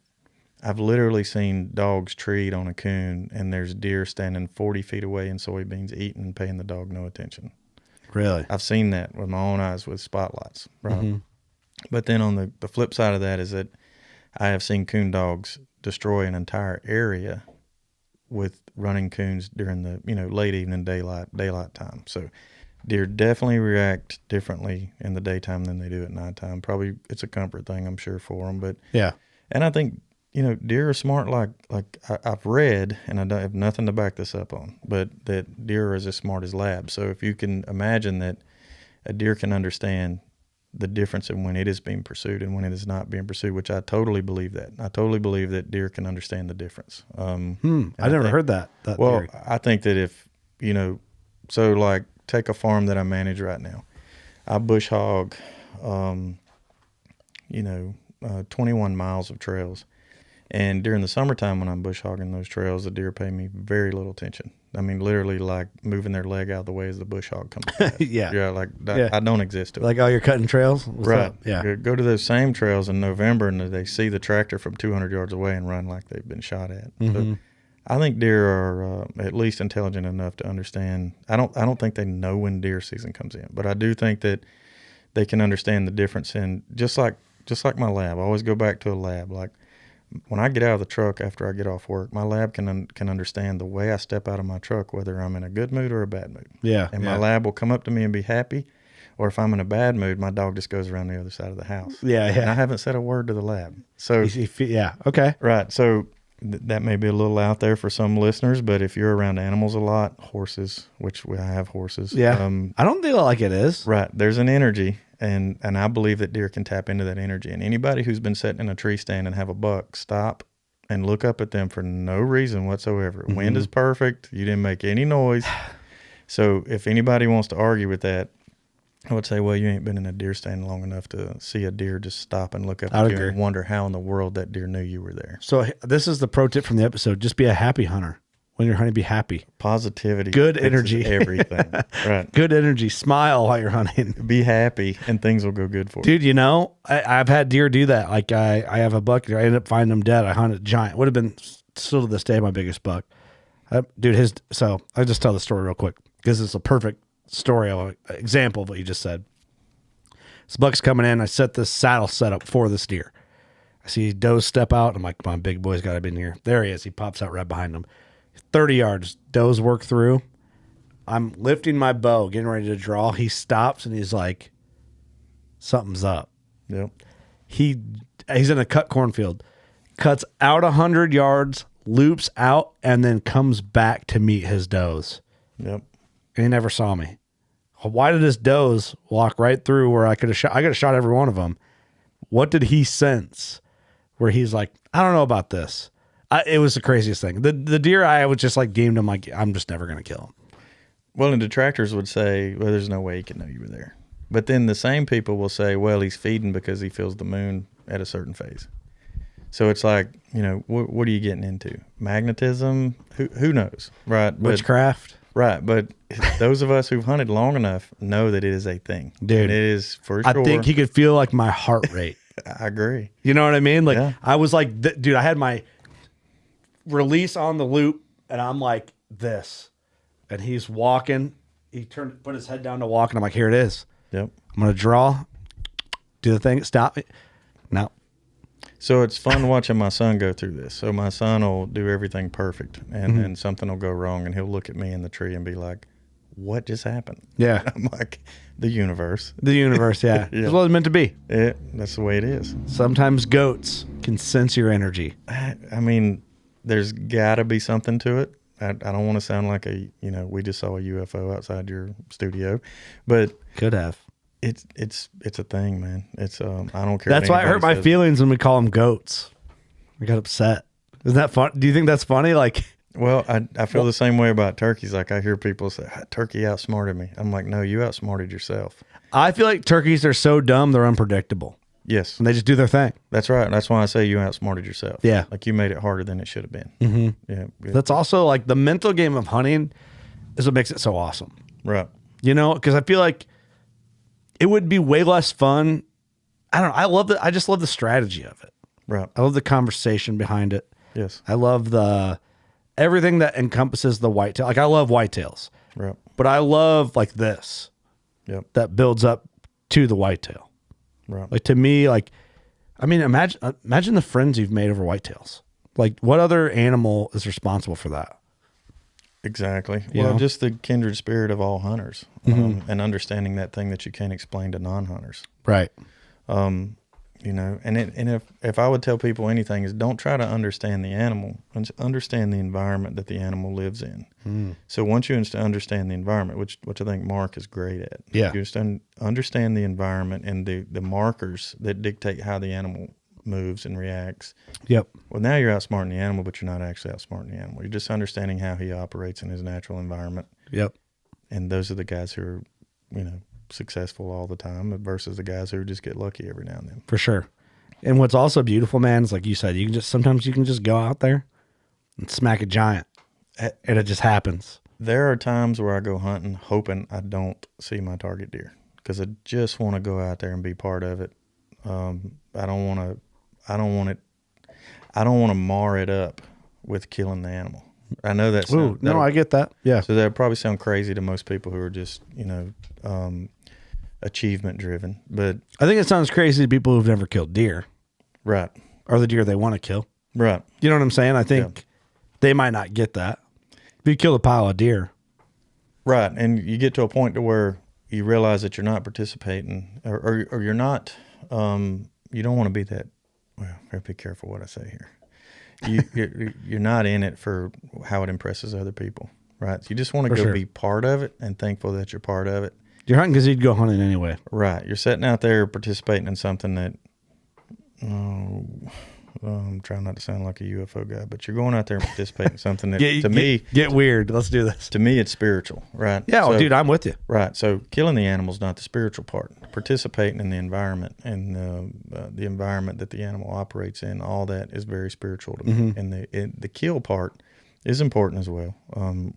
I've literally seen dogs treed on a coon and there's deer standing 40 feet away in soybeans eating and paying the dog no attention. Really? I've seen that with my own eyes with spotlights. Right. Mm-hmm. But then on the flip side of that is that I have seen coon dogs destroy an entire area with running coons during the, late evening daylight time. So deer definitely react differently in the daytime than they do at nighttime. Probably it's a comfort thing, I'm sure, for them. But yeah. And I think, deer are smart. Like I've read, and I don't have nothing to back this up on, but that deer are as smart as labs. So if you can imagine that a deer can understand the difference in when it is being pursued and when it is not being pursued, which I totally believe that. I totally believe that deer can understand the difference. I never heard that well, theory. I think that if, so like take a farm that I manage right now. I bush hog, 21 miles of trails. And during the summertime when I'm bush hogging those trails, the deer pay me very little attention. I mean, literally like moving their leg out of the way as the bush hog comes past. Yeah. I don't exist to it. Like, oh, you're cutting trails? What's right. up? Yeah. Go to those same trails in November and they see the tractor from 200 yards away and run like they've been shot at. Mm-hmm. So I think deer are at least intelligent enough to understand. I don't think they know when deer season comes in, but I do think that they can understand the difference in just like my lab. I always go back to a lab. Like when I get out of the truck after I get off work, my lab can understand the way I step out of my truck, whether I'm in a good mood or a bad mood. Yeah. And my lab will come up to me and be happy. Or if I'm in a bad mood, my dog just goes around the other side of the house. Yeah. And I haven't said a word to the lab. So yeah. Okay. Right. So that may be a little out there for some listeners, but if you're around animals a lot, horses, which I have horses. Yeah. I don't feel like it is. Right. There's an energy, and I believe that deer can tap into that energy. And anybody who's been sitting in a tree stand and have a buck, stop and look up at them for no reason whatsoever. Mm-hmm. Wind is perfect. You didn't make any noise. So if anybody wants to argue with that, I would say, well, you ain't been in a deer stand long enough to see a deer just stop and look up at you and wonder how in the world that deer knew you were there. So this is the pro tip from the episode. Just be a happy hunter. When you're hunting, be happy. Positivity. Good energy. Everything. Right. Good energy. Smile while you're hunting. Be happy and things will go good for you. Dude, you know, I've had deer do that. Like I have a buck. I ended up finding him dead. I hunted giant. Would have been still to this day my biggest buck. Dude, so I'll just tell the story real quick because it's a perfect story of an example of what you just said. This buck's coming in. I set this saddle set up for this deer. I see does step out. I'm like, come on, big boy's got to be in here. There he is. He pops out right behind him. 30 yards. Does work through. I'm lifting my bow, getting ready to draw. He stops and he's like, something's up. Yep. He's in a cut cornfield. Cuts out 100 yards, loops out, and then comes back to meet his does. Yep. And he never saw me. Why did his does walk right through where I could have shot? I could have shot every one of them. What did he sense where he's like, I don't know about this. It was the craziest thing. The deer, I was just like deemed him like, I'm just never going to kill him. Well, and detractors would say, well, there's no way he could know you were there. But then the same people will say, well, he's feeding because he feels the moon at a certain phase. So it's like, you know, what are you getting into? Magnetism? Who knows? Right. Witchcraft? Right. But those of us who've hunted long enough know that it is a thing. Dude. And it is for sure. I think he could feel like my heart rate. I agree. You know what I mean? Like, yeah. I was like, dude, I had my release on the loop and I'm like this. And he's walking. He put his head down to walk and I'm like, here it is. Yep. I'm going to draw, do the thing, stop it. No. So it's fun watching my son go through this. So my son will do everything perfect and then something will go wrong and he'll look at me in the tree and be like, what just happened? Yeah. And I'm like, the universe. The universe, yeah. Yeah. That's what it's meant to be. Yeah, that's the way it is. Sometimes goats can sense your energy. I mean, there's got to be something to it. I don't want to sound like we just saw a UFO outside your studio, but could have. It's a thing, man. It's I don't care. That's why I hurt my feelings when we call them goats. I got upset. Isn't that fun? Do you think that's funny? Like, well, I feel the same way about turkeys. Like I hear people say, "Turkey outsmarted me." I'm like, no, you outsmarted yourself. I feel like turkeys are so dumb they're unpredictable. Yes, and they just do their thing. That's right. That's why I say you outsmarted yourself. Yeah, like you made it harder than it should have been. Mm-hmm. Yeah, that's also like the mental game of hunting is what makes it so awesome. Right. You know, because I feel like it would be way less fun. I don't know. I just love the strategy of it. Right. I love the conversation behind it. Yes. I love everything that encompasses the whitetail. Like I love whitetails. Right. But I love like this. Yep. That builds up to the whitetail. Right. Like to me, like, I mean, imagine the friends you've made over whitetails. Like what other animal is responsible for that? Exactly. Well, just the kindred spirit of all hunters, and understanding that thing that you can't explain to non-hunters. Right. You know, and if I would tell people anything is don't try to understand the animal, understand the environment that the animal lives in. Mm. So once you understand the environment, which I think Mark is great at, yeah, you understand the environment and the markers that dictate how the animal moves and reacts. Yep. Well, now you're outsmarting the animal, but you're not actually outsmarting the animal. You're just understanding how he operates in his natural environment. Yep. And those are the guys who are, successful all the time versus the guys who just get lucky every now and then. For sure. And what's also beautiful, man, is like you said, sometimes you can just go out there and smack a giant and it just happens. There are times where I go hunting hoping I don't see my target deer because I just want to go out there and be part of it. I don't want to mar it up with killing the animal. I know that's no, I get that. Yeah. So that would probably sound crazy to most people who are just, achievement driven, but I think it sounds crazy to people who've never killed deer. Right. Or the deer they want to kill. Right. You know what I'm saying? I think they might not get that. If you kill a pile of deer. Right. And you get to a point to where you realize that you're not participating or you're not, you don't want to be that. Well, I gotta be careful what I say here. You're not in it for how it impresses other people. Right. So you just want to go be part of it and thankful that you're part of it. You're hunting because you'd go hunting anyway. Right. You're sitting out there participating in something that, I'm trying not to sound like a UFO guy, but you're going out there and participating in something that get weird. Let's do this. To me, it's spiritual, right? Yeah, so, dude, I'm with you. Right. So killing the animal is not the spiritual part. Participating in the environment and the environment that the animal operates in, all that is very spiritual to me. And the kill part is important as well.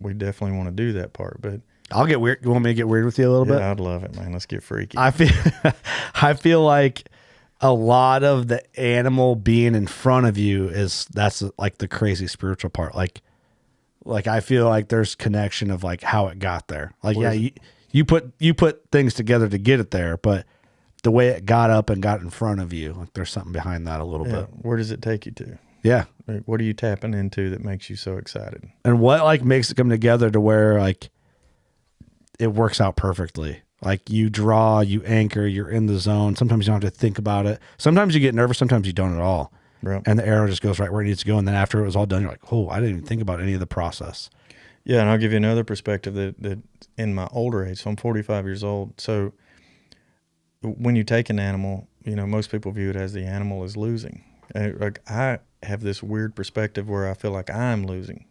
We definitely want to do that part, but I'll get weird. You want me to get weird with you a little bit? I'd love it, man. Let's get freaky. I feel like a lot of the animal being in front of you that's like the crazy spiritual part. Like I feel like there's connection of like how it got there. Like, you put things together to get it there, but the way it got up and got in front of you, like there's something behind that a little bit. Where does it take you to? Yeah. Like, what are you tapping into that makes you so excited? And what like makes it come together to where like it works out perfectly. Like you draw, you anchor, you're in the zone. Sometimes you don't have to think about it. Sometimes you get nervous. Sometimes you don't at all. Right. And the arrow just goes right where it needs to go. And then after it was all done, you're like, oh, I didn't even think about any of the process. Yeah. And I'll give you another perspective that in my older age, so I'm 45 years old. So when you take an animal, most people view it as the animal is losing. And like I have this weird perspective where I feel like I'm losing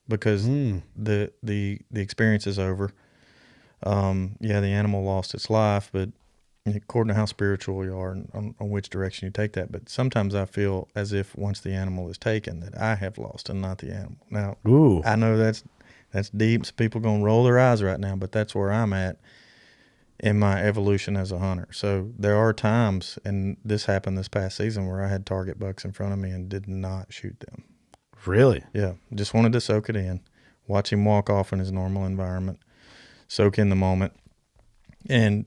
because the experience is over. The animal lost its life, but according to how spiritual you are and on which direction you take that. But sometimes I feel as if once the animal is taken, that I have lost and not the animal. Now, I know that's deep. So people going to roll their eyes right now, but that's where I'm at in my evolution as a hunter. So there are times, and this happened this past season, where I had target bucks in front of me and did not shoot them. Really? Yeah. Just wanted to soak it in, watch him walk off in his normal environment, soak in the moment, and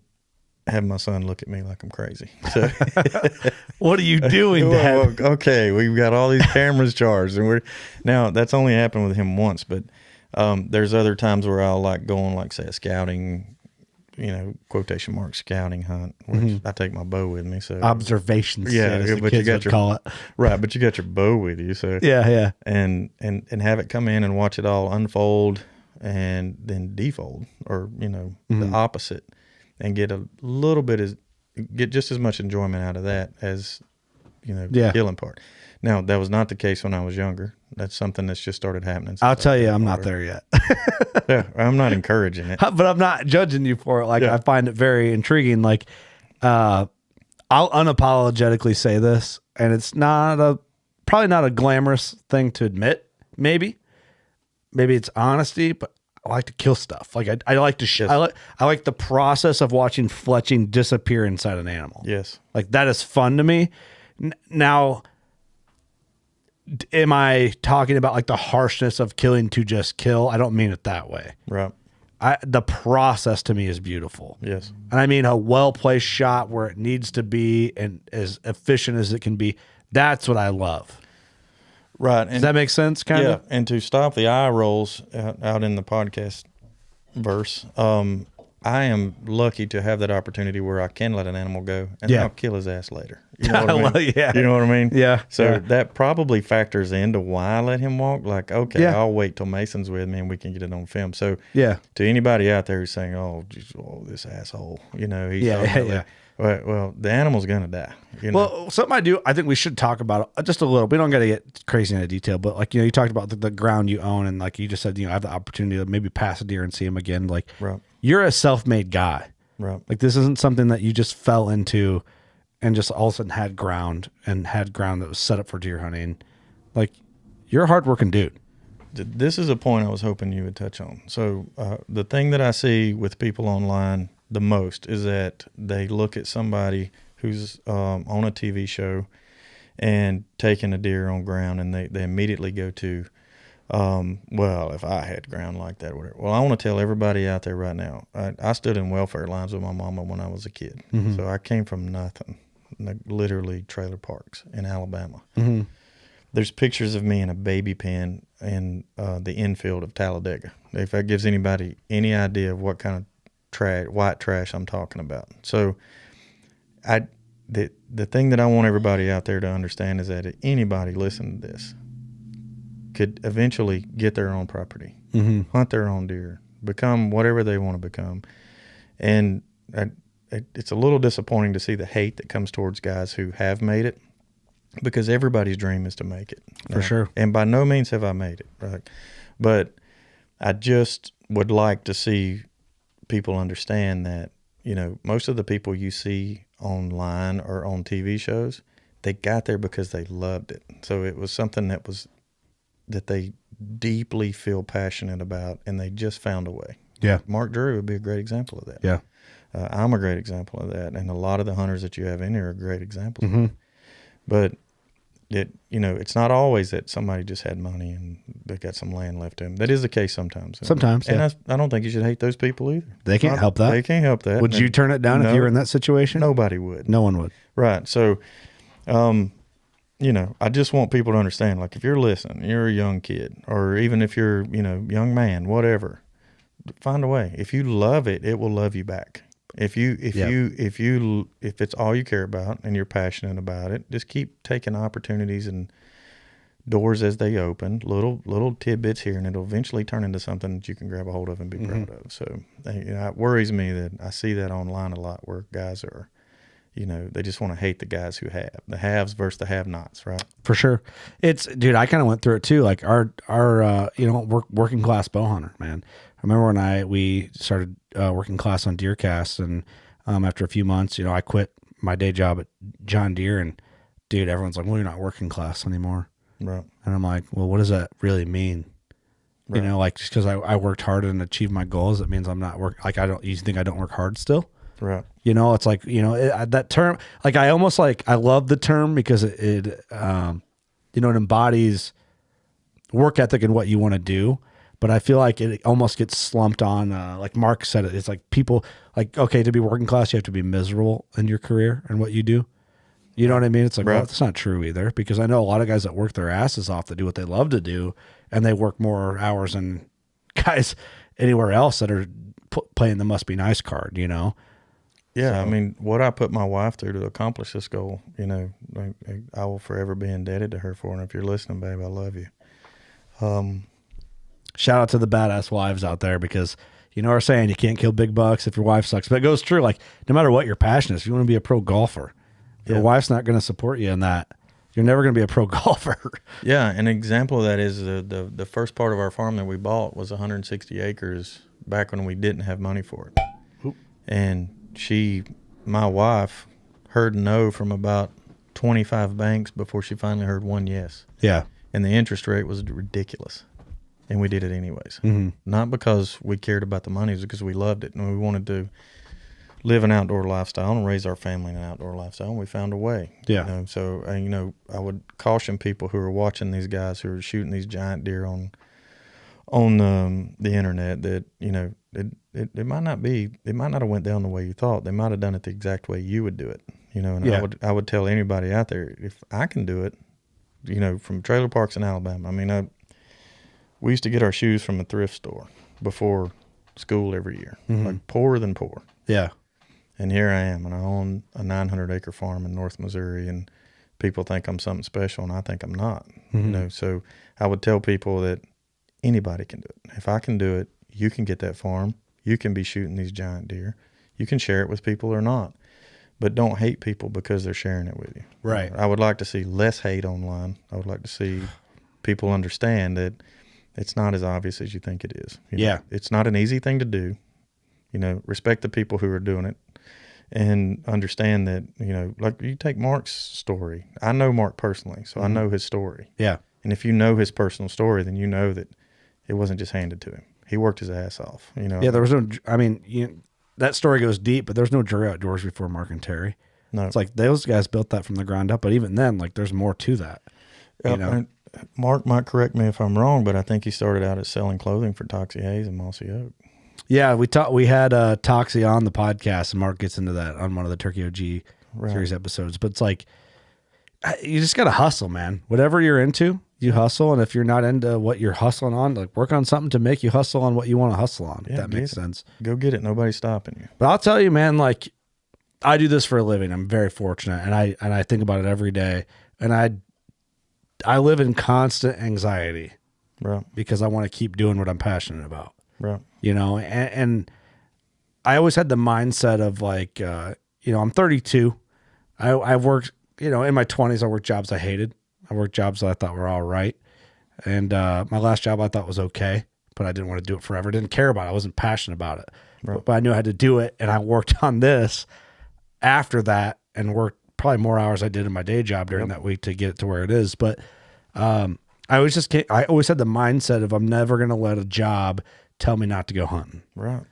have my son look at me like I'm crazy. So, what are you doing, Dad? Well, okay, we've got all these cameras charged, and now that's only happened with him once, but there's other times where I'll like go on, like say, a scouting, quotation mark scouting hunt, which I take my bow with me. So observations, but you got call it right, but you got your bow with you, so and have it come in and watch it all unfold and then defold, or the opposite, and get just as much enjoyment out of that as the killing part. Now, that was not the case when I was younger. That's something that's just started happening. I'll tell you, I'm not there yet. Yeah, I'm not encouraging it, but I'm not judging you for it. Like, I find it very intriguing. Like, I'll unapologetically say this, and it's probably not a glamorous thing to admit. Maybe it's honesty, but I like to kill stuff. Like I like to I like the process of watching fletching disappear inside an animal. Yes. Like that is fun to me. Now, am I talking about like the harshness of killing to just kill? I don't mean it that way. Right. The process to me is beautiful. Yes. And I mean a well-placed shot where it needs to be and as efficient as it can be. That's what I love. Right. Does that make sense? Kind of? And to stop the eye rolls out in the podcast verse, I am lucky to have that opportunity where I can let an animal go and then I'll kill his ass later. You know what I mean? Yeah. You know what I mean? Yeah. So that probably factors into why I let him walk. Like, okay, I'll wait till Mason's with me and we can get it on film. So to anybody out there who's saying, oh, this asshole, he's well, the animal's gonna die. Well, something I think we should talk about just a little. We don't got to get crazy into detail, but like you talked about the ground you own, and like you just said, I have the opportunity to maybe pass a deer and see him again. Like, you're a self-made guy, right? Like this isn't something that you just fell into, and just all of a sudden had ground that was set up for deer hunting. Like, you're a hardworking dude. This is a point I was hoping you would touch on. So the thing that I see with people online the most is that they look at somebody who's on a TV show and taking a deer on ground, and they immediately go to, Well, if I had ground like that, whatever. Well, I want to tell everybody out there right now. I stood in welfare lines with my mama when I was a kid. Mm-hmm. So I came from nothing, like literally trailer parks in Alabama. Mm-hmm. There's pictures of me in a baby pen in the infield of Talladega. If that gives anybody any idea of what kind of white trash I'm talking about. So the thing that I want everybody out there to understand is that anybody listening to this could eventually get their own property, Mm-hmm. hunt their own deer, become whatever they want to become. And it's a little disappointing to see the hate that comes towards guys who have made it, because everybody's dream is to make it. For sure. And by no means have I made it, right? But I just would like to see people understand that, most of the people you see online or on TV shows, they got there because they loved it. So it was something that they deeply feel passionate about, and they just found a way. Yeah. Mark Drury would be a great example of that. Yeah. I'm a great example of that, and a lot of the hunters that you have in here are great examples. Mm-hmm. But it's not always that somebody just had money and they got some land left to them. That is the case sometimes. Sometimes, and yeah. I don't think you should hate those people either. They can't help that. They can't help that. Would you turn it down if you were in that situation? Nobody would. No one would. Right. So, I just want people to understand, like, if you're listening, you're a young kid, or even if you're, young man, whatever, find a way. If you love it, it will love you back. If it's all you care about and you're passionate about it, just keep taking opportunities and doors as they open, little tidbits here, and it'll eventually turn into something that you can grab a hold of and be proud of. So it worries me that I see that online a lot, where guys are, they just want to hate the guys who have, the haves versus the have-nots, right? For sure. Dude, I kind of went through it too. Like our working class bow hunter, man. I remember when we started working Class On DeerCast, and after a few months, I quit my day job at John Deere, and dude, everyone's like, well, you're not working class anymore. Right. And I'm like, well, what does that really mean? Right. Just because I worked hard and achieved my goals, it means I'm not you think I don't work hard still? Right. It's like, that term, like, I almost I love the term because it embodies work ethic and what you want to do. But I feel like it almost gets slumped on, like Mark said it. It's like people, like, okay, to be working class, you have to be miserable in your career and what you do. You know what I mean? It's like, right. Well, that's not true either, because I know a lot of guys that work their asses off that do what they love to do, and they work more hours than guys anywhere else that are playing the must be nice card, Yeah, so, I mean, what I put my wife through to accomplish this goal, I will forever be indebted to her for. And if you're listening, babe, I love you. Shout out to the badass wives out there, because we're saying you can't kill big bucks if your wife sucks. But it goes true. Like, no matter what your passion is, if you want to be a pro golfer, your wife's not going to support you in that, you're never going to be a pro golfer. Yeah, an example of that is the first part of our farm that we bought was 160 acres back when we didn't have money for it. Oop. And my wife, heard no from about 25 banks before she finally heard one yes. Yeah. And the interest rate was ridiculous. And we did it anyways. Mm-hmm. Not because we cared about the money, it was because we loved it and we wanted to live an outdoor lifestyle and raise our family in an outdoor lifestyle, and we found a way. Yeah. So I would caution people who are watching these guys who are shooting these giant deer on the internet that it might not have went down the way you thought. They might have done it the exact way you would do it. And I would tell anybody out there, if I can do it, from trailer parks in Alabama. I mean, we used to get our shoes from a thrift store before school every year, like poorer than poor. Yeah. And here I am, and I own a 900-acre farm in North Missouri, and people think I'm something special, and I think I'm not. Mm-hmm. So I would tell people that anybody can do it. If I can do it, you can get that farm. You can be shooting these giant deer. You can share it with people or not, but don't hate people because they're sharing it with you. Right. I would like to see less hate online. I would like to see people understand that it's not as obvious as you think it is. It's not an easy thing to do. Respect the people who are doing it, and understand that, like you take Mark's story. I know Mark personally, so I know his story. Yeah. And if you know his personal story, then you know that it wasn't just handed to him. He worked his ass off, Yeah, there was no, that story goes deep, but there's no Drury Outdoors before Mark and Terry. No. It's like those guys built that from the ground up, but even then, like, there's more to that. Mark might correct me if I'm wrong, but I think he started out as selling clothing for Toxie Hayes and Mossy Oak. Yeah, we had Toxie on the podcast, and Mark gets into that on one of the Turkey OG series episodes. But it's like, you just got to hustle, man. Whatever you're into, you hustle. And if you're not into what you're hustling on, like, work on something to make you hustle on what you want to hustle on, if that makes sense. Go get it. Nobody's stopping you. But I'll tell you, man, like, I do this for a living. I'm very fortunate, and I think about it every day. And I live in constant anxiety, right? Because I want to keep doing what I'm passionate about, right? You know, and I always had the mindset of like, I'm 32. I've worked, in my 20s, I worked jobs I hated. I worked jobs that I thought were all right. And my last job I thought was okay, but I didn't want to do it forever. Didn't care about it. I wasn't passionate about it, but I knew I had to do it. And I worked on this after that and worked probably more hours I did in my day job during that week to get it to where it is. But I always had the mindset of I'm never going to let a job tell me not to go hunting. Right.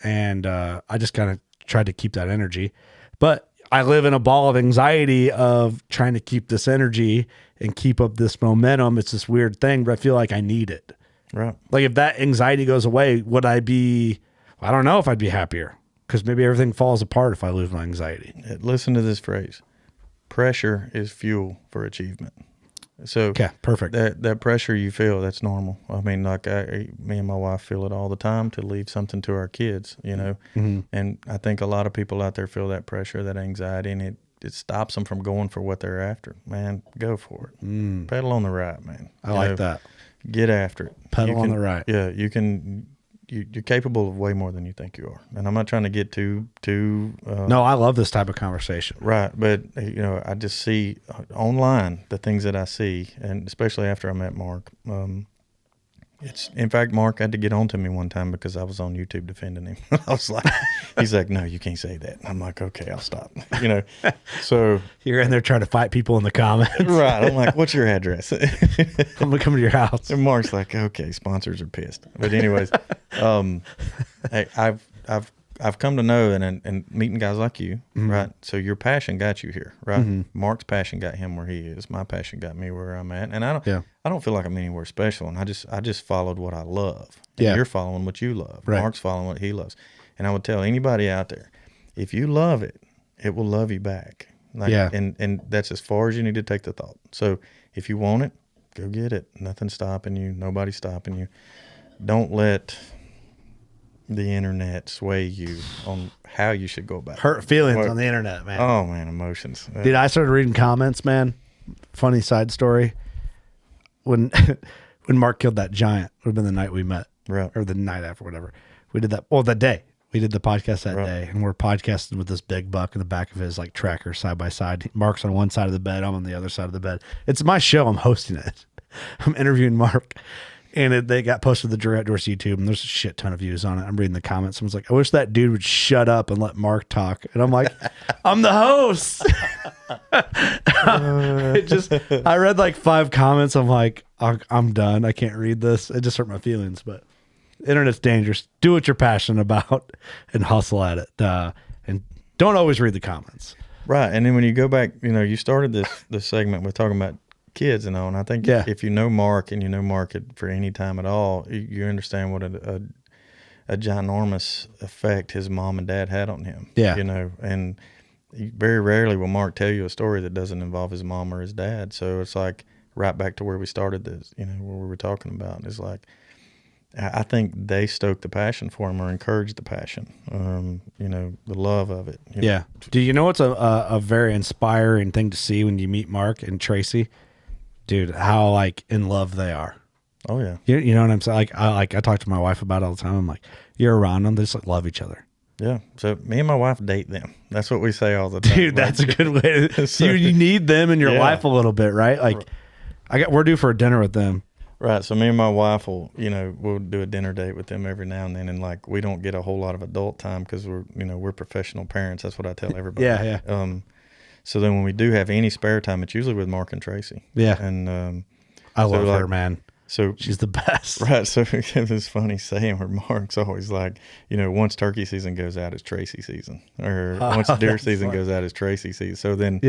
And I just kind of tried to keep that energy. But I live in a ball of anxiety of trying to keep this energy and keep up this momentum. It's this weird thing, but I feel like I need it. Right. Like if that anxiety goes away, I don't know if I'd be happier, because maybe everything falls apart if I lose my anxiety. Listen to this phrase. Pressure is fuel for achievement. So okay, perfect. That pressure you feel, that's normal. I mean, like me and my wife feel it all the time to leave something to our kids, Mm-hmm. And I think a lot of people out there feel that pressure, that anxiety, and it stops them from going for what they're after. Man, go for it. Pedal on the right, man. I like that. Get after it. Pedal on the right. Yeah, you can. You're capable of way more than you think you are. And I'm not trying to get too. No, I love this type of conversation. Right, but I just see online the things that I see, and especially after I met Mark. In fact, Mark had to get on to me one time because I was on YouTube defending him. I was like, he's like, no, you can't say that. I'm like, okay, I'll stop. So you're in there trying to fight people in the comments. Right. I'm like, what's your address? I'm going to come to your house. And Mark's like, okay, sponsors are pissed. But anyways, hey, I've come to know and meeting guys like you, right? So your passion got you here, right? Mm-hmm. Mark's passion got him where he is. My passion got me where I'm at. And I don't feel like I'm anywhere special. And I just followed what I love. And you're following what you love. Right. Mark's following what he loves. And I would tell anybody out there, if you love it, it will love you back. And that's as far as you need to take the thought. So if you want it, go get it. Nothing's stopping you. Nobody's stopping you. Don't let the internet sway you on how you should go about hurt feelings on the internet, man. Oh man, emotions. Dude, I started reading comments, man. Funny side story. When Mark killed that giant, would have been the night we met, right? Or the night after, whatever. We did that. Well, that day we did the podcast that day, and we're podcasting with this big buck in the back of his like tracker side by side. Mark's on one side of the bed, I'm on the other side of the bed. It's my show. I'm hosting it. I'm interviewing Mark. And they got posted to the Drury Outdoors YouTube, and there's a shit ton of views on it. I'm reading the comments. Someone's like, I wish that dude would shut up and let Mark talk. And I'm like, I'm the host. I read like 5 comments. I'm like, I'm done. I can't read this. It just hurt my feelings. But the internet's dangerous. Do what you're passionate about and hustle at it. And don't always read the comments. Right. And then when you go back, you started this segment with talking about kids and all, and I think if you know Mark and you know Mark for any time at all, you understand what a ginormous effect his mom and dad had on him. Yeah. And very rarely will Mark tell you a story that doesn't involve his mom or his dad. So it's like right back to where we started this, where we were talking about. It's like, I think they stoked the passion for him or encouraged the passion, the love of it. Yeah. Do you know what's a very inspiring thing to see when you meet Mark and Tracy? Dude, how like in love they are. Oh yeah. You know what I'm saying? I talk to my wife about it all the time. I'm like, you're around them, they just like love each other. Yeah. So me and my wife date them. That's what we say all the time. Dude, that's a good way to so, you need them in your life a little bit, right? Like we're due for a dinner with them. Right. So me and my wife will, we'll do a dinner date with them every now and then, and like we don't get a whole lot of adult time because we're professional parents. That's what I tell everybody. Yeah. So then when we do have any spare time, it's usually with Mark and Tracy. Yeah. And I love her, man. So she's the best. Right. So this funny saying where Mark's always like, once turkey season goes out, it's Tracy season. Or once deer season goes out, it's Tracy season. So then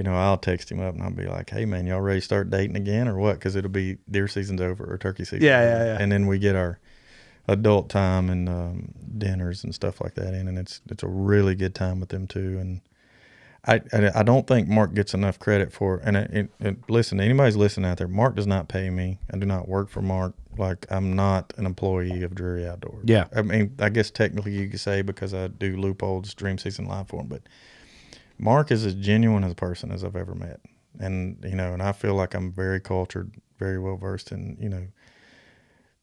I'll text him up and I'll be like, hey, man, y'all ready to start dating again or what? Because it'll be deer season's over or turkey season. Yeah. And then we get our adult time and dinners and stuff like that in, and it's a really good time with them too. And I don't think Mark gets enough credit for. And listen, anybody's listening out there, Mark does not pay me. I do not work for Mark. Like, I'm not an employee of Drury Outdoors. Yeah. I mean, I guess technically you could say because I do Loophole Dream Season Live for him, but Mark is as genuine as a person as I've ever met. And, and I feel like I'm very cultured, very well versed in,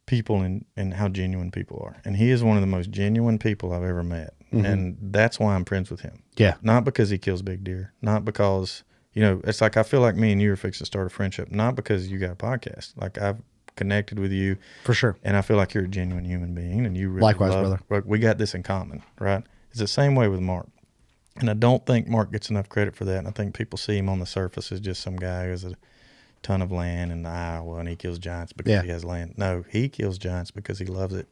people and how genuine people are. And he is one of the most genuine people I've ever met. Mm-hmm. And that's why I'm friends with him. Yeah. Not because he kills big deer, not because, it's like I feel like me and you are fixing to start a friendship, not because you got a podcast. Like, I've connected with you. For sure. And I feel like you're a genuine human being and you really likewise, brother. We got this in common, right? It's the same way with Mark. And I don't think Mark gets enough credit for that. And I think people see him on the surface as just some guy who has a ton of land in Iowa and he kills giants because he has land. No, he kills giants because he loves it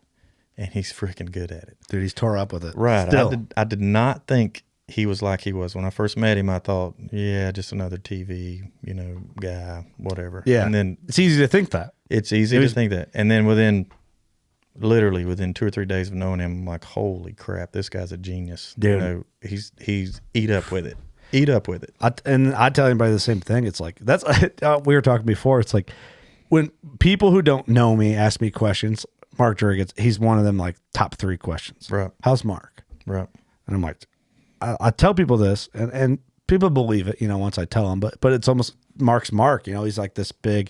and he's freaking good at it. Dude, he's tore up with it. Right. Still. I did not think he was like he was. When I first met him, I thought, yeah, just another TV, guy, whatever. Yeah. And then it's easy to think that. It's easy to think that. And then literally within 2 or 3 days of knowing him, I'm like, holy crap, this guy's a genius. Dude. He's eat up with it. Eat up with it. And I tell anybody the same thing. It's like, that's, we were talking before. It's like when people who don't know me ask me questions, Mark Drury he's one of them, like top 3 questions. Right. How's Mark? Right. And I'm like, I tell people this and people believe it, once I tell them, but it's almost Mark's Mark, he's like this big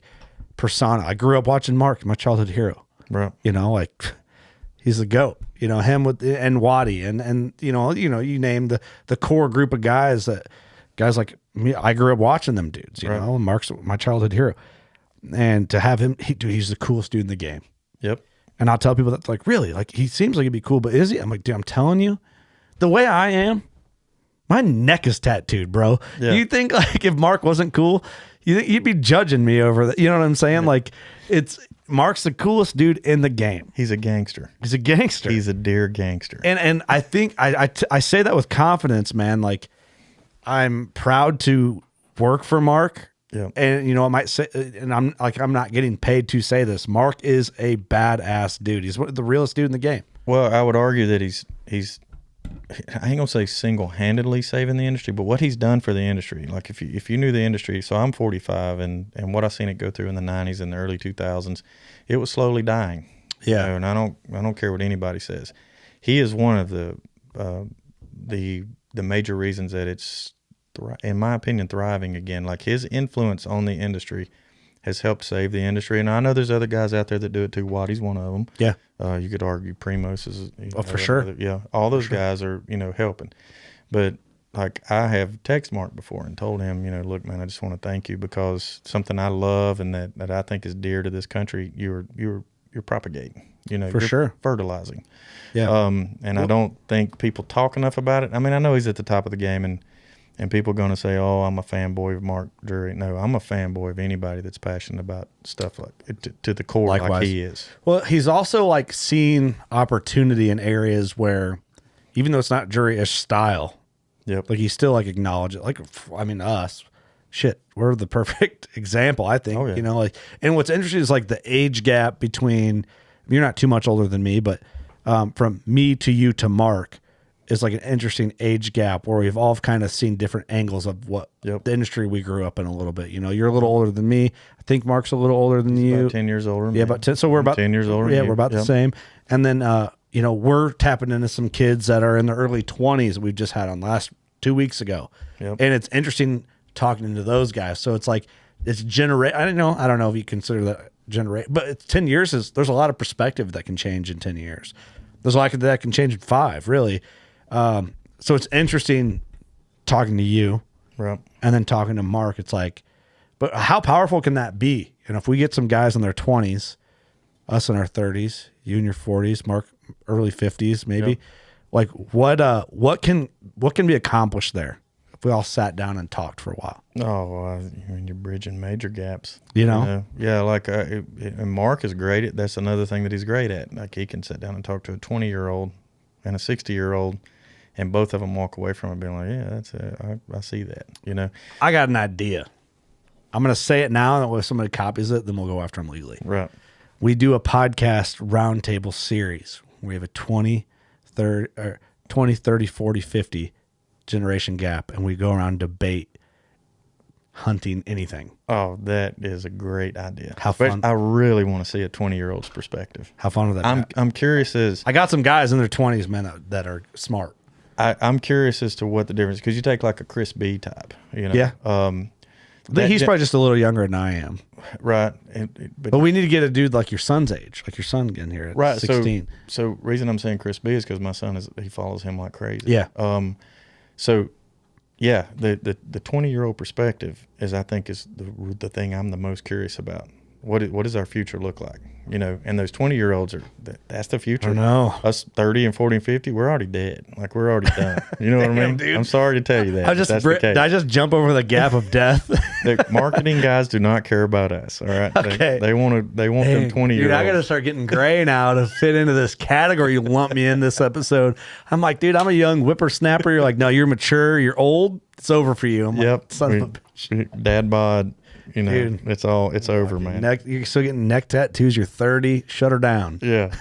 persona. I grew up watching Mark, my childhood hero. Right. Like he's the GOAT, him and Waddy and you name the core group of guys like me. I grew up watching them dudes, right. Mark's my childhood hero. And to have him, he's the coolest dude in the game. Yep. And I'll tell people that like, really, like he seems like he'd be cool, but is he? I'm like, dude, I'm telling you, the way I am, my neck is tattooed, bro. Yeah. You think like if Mark wasn't cool, you'd be judging me over that. You know what I'm saying? Yeah. Like Mark's the coolest dude in the game. He's a gangster. He's a gangster. He's a deer gangster. And I think I say that with confidence, man. Like I'm proud to work for Mark. Yeah. And I might say, and I'm not getting paid to say this. Mark is a badass dude. He's the realest dude in the game. Well, I would argue that he's I ain't gonna say single-handedly saving the industry, but what he's done for the industry. Like if you knew the industry, so I'm 45, and what I seen it go through in the 90s and the early 2000s, it was slowly dying. Yeah. And I don't care what anybody says. He is one of the major reasons that it's, in my opinion, thriving again. Like his influence on the industry has helped save the industry. And I know there's other guys out there that do it too. Waddy's one of them. Yeah. You could argue Primos is. For sure. Yeah. All those guys are, helping. But like I have texted Mark before and told him, look, man, I just want to thank you because something I love and that I think is dear to this country, you're propagating. For you're sure. Fertilizing. Yeah. And I don't think people talk enough about it. I mean, I know he's at the top of the game and people are going to say, oh, I'm a fanboy of Mark Drury. No, I'm a fanboy of anybody that's passionate about stuff like to the core. Likewise. Like he is. Well, he's also like seen opportunity in areas where, even though it's not Drury-ish style, yep. Like he still like acknowledge it. Like, I mean, we're the perfect example, I think. Oh, yeah. And what's interesting is like the age gap between, you're not too much older than me, but from me to you to Mark is like an interesting age gap where we've all kind of seen different angles of what the industry we grew up in a little bit. You're a little older than me. I think Mark's a little older than you. About 10 years older. Yeah, about 10. So we're about 10 years older. Yeah, we're about the same. And then, we're tapping into some kids that are in their early 20s that we've just had on 2 weeks ago. Yep. And it's interesting talking to those guys. So it's like, it's I don't know if you consider that but it's 10 years there's a lot of perspective that can change in 10 years. There's a lot that can change in 5, really. So it's interesting talking to you, right, and then talking to Mark. It's like, but how powerful can that be? And if we get some guys in their 20s, us in our 30s, you in your 40s, Mark early 50s, maybe, like what can be accomplished there if we all sat down and talked for a while? Oh, you're bridging major gaps. Yeah. Like and Mark is great. That's another thing that he's great at. Like he can sit down and talk to a 20-year-old and a 60-year-old. and both of them walk away from it being like, yeah, that's it. I see that, you know. I got an idea. I'm going to say it now, and if somebody copies it, then we'll go after them legally. Right. We do a podcast roundtable series. We have a 20, 30, 40, 50 generation gap, and we go around and debate hunting anything. Oh, that is a great idea. How fun. I really want to see a 20-year-old's perspective. How fun would that be? I'm curious I got some guys in their 20s, man, that are smart. I'm curious as to what the difference, because you take like a Chris B type, you know. Yeah. He's probably just a little younger than I am. Right. But we need to get a dude like your son's age, like your son getting here at 16. So reason I'm saying Chris B is because my son he follows him like crazy. Yeah. So yeah, the 20-year-old perspective is, I think, is the thing I'm the most curious about. What does our future look like? You know, and those 20-year-olds that's the future. I know. Us 30 and 40 and 50, we're already dead. Like, we're already done. You know what I mean? Dude. I'm sorry to tell you that. Did I just jump over the gap of death? The marketing guys do not care about us. All right. Okay. They want them 20-year-olds. Dude, I got to start getting gray now to fit into this category you lump me in this episode. I'm like, dude, I'm a young whippersnapper. You're like, no, you're mature. You're old. It's over for you. I'm like, son of a bitch. Dad bod. You know, dude, it's over, man. You're still getting neck tattoos. You're 30. Shut her down. Yeah.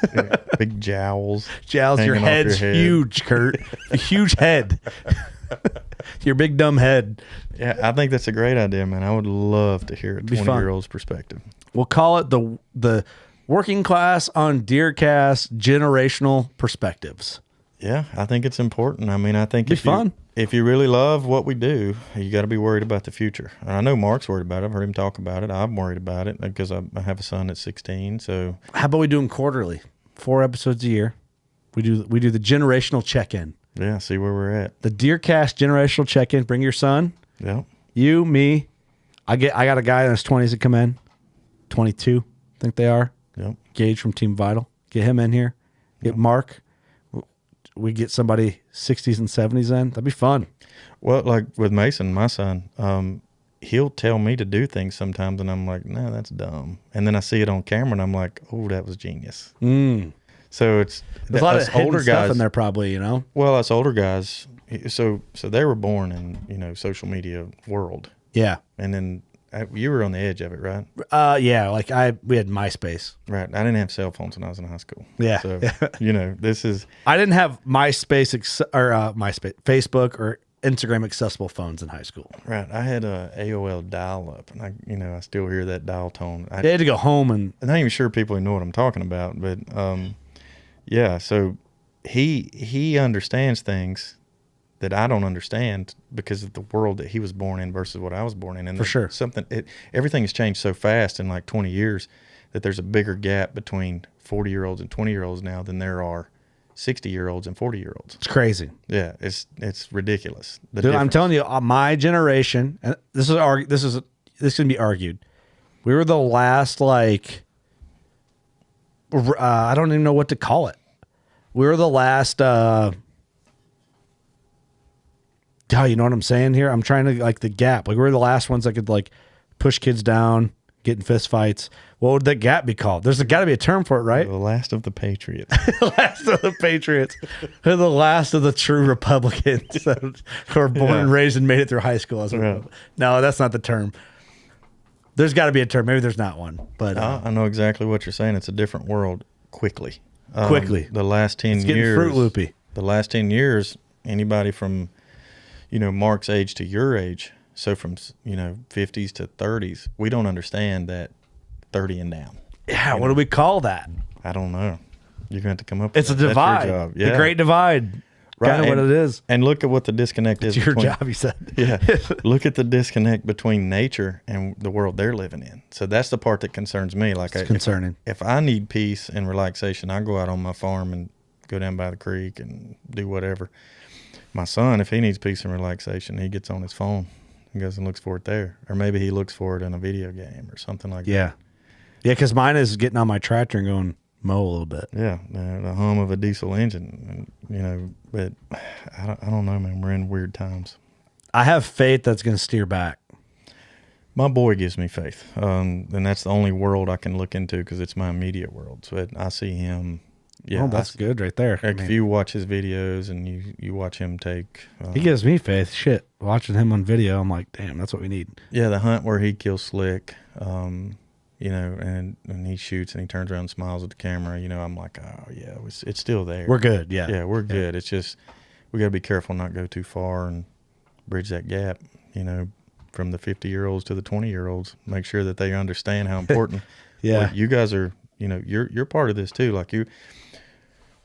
Big jowls. Your head's huge, Curt. A huge head. Your big dumb head. Yeah, I think that's a great idea, man. I would love to hear a 20-year-old's perspective. We'll call it the Working Class on DeerCast Generational Perspectives. Yeah, I think it's important. I mean, I think it'd be fun. If you really love what we do, you got to be worried about the future. And I know Mark's worried about it. I've heard him talk about it. I'm worried about it because I have a son that's 16. So how about we do them quarterly, 4 episodes a year? We do the generational check-in. Yeah, see where we're at. The DeerCast generational check-in. Bring your son. Yeah. You, me. I got a guy in his 20s that come in. 22, I think they are. Yep. Gage from Team Vital. Get him in here. Get Mark. We get somebody 60s and 70s in. That'd be fun. Well, like with Mason, my son, he'll tell me to do things sometimes, and I'm like, no, that's dumb. And then I see it on camera, and I'm like, oh, that was genius. So there's a lot of older guys in there, probably, you know. Well, us older guys, so they were born in social media world. Yeah, and then you were on the edge of it, right? Yeah, like we had MySpace. Right. I didn't have cell phones when I was in high school. Yeah. So this is. I didn't have MySpace or Facebook or Instagram accessible phones in high school. Right. I had a AOL dial up, and I still hear that dial tone. They had to go home, and I'm not even sure people know what I'm talking about, but yeah. So he understands things that I don't understand because of the world that he was born in versus what I was born in. And for sure, everything has changed so fast in like 20 years that there's a bigger gap between 40-year-olds and 20-year-olds now than there are 60-year-olds and 40-year-olds. It's crazy. Yeah, it's ridiculous. Dude, I'm telling you, my generation, and this can be argued. We were the last, like, I don't even know what to call it. We were the last. You know what I'm saying here? I'm trying to, like, the gap. Like, we were the last ones that could, like, push kids down, get in fist fights. What would that gap be called? There's got to be a term for it, right? The last of the Patriots. The last of the Patriots. They're the last of the true Republicans who were born and raised and made it through high school. Right. No, that's not the term. There's got to be a term. Maybe there's not one. But I know exactly what you're saying. It's a different world quickly. The last 10 it's years. Getting Fruit Loopy. The last 10 years, anybody from Mark's age to your age, so from 50s to 30s, we don't understand that 30 and down. Yeah, what do we call that? I don't know. You're going to have to come up with It's a divide. That's your job. Yeah. The great divide. Right. Kind of what it is. And look at what the disconnect is. It's your job, you said. Yeah. Look at the disconnect between nature and the world they're living in. So that's the part that concerns me. Like, it's concerning. If I need peace and relaxation, I go out on my farm and go down by the creek and do whatever. My son, if he needs peace and relaxation, he gets on his phone and goes and looks for it there. Or maybe he looks for it in a video game or something like that. Yeah, because mine is getting on my tractor and going mow a little bit. Yeah, the hum of a diesel engine, but I don't know, man. We're in weird times. I have faith that's going to steer back. My boy gives me faith, and that's the only world I can look into because it's my immediate world. So I see him, Yeah, that's good right there. Like if you watch his videos and you watch him take, he gives me faith. Shit, watching him on video, I'm like, damn, that's what we need. Yeah, the hunt where he kills slick, you know, and he shoots and he turns around and smiles at the camera. You know, I'm like, oh yeah, it's still there. We're good. Yeah, yeah, we're good. It's just we got to be careful not go too far and bridge that gap. You know, from the 50-year-olds to the 20-year-olds. Make sure that they understand how important. Yeah, you guys are. You know, you're part of this too. Like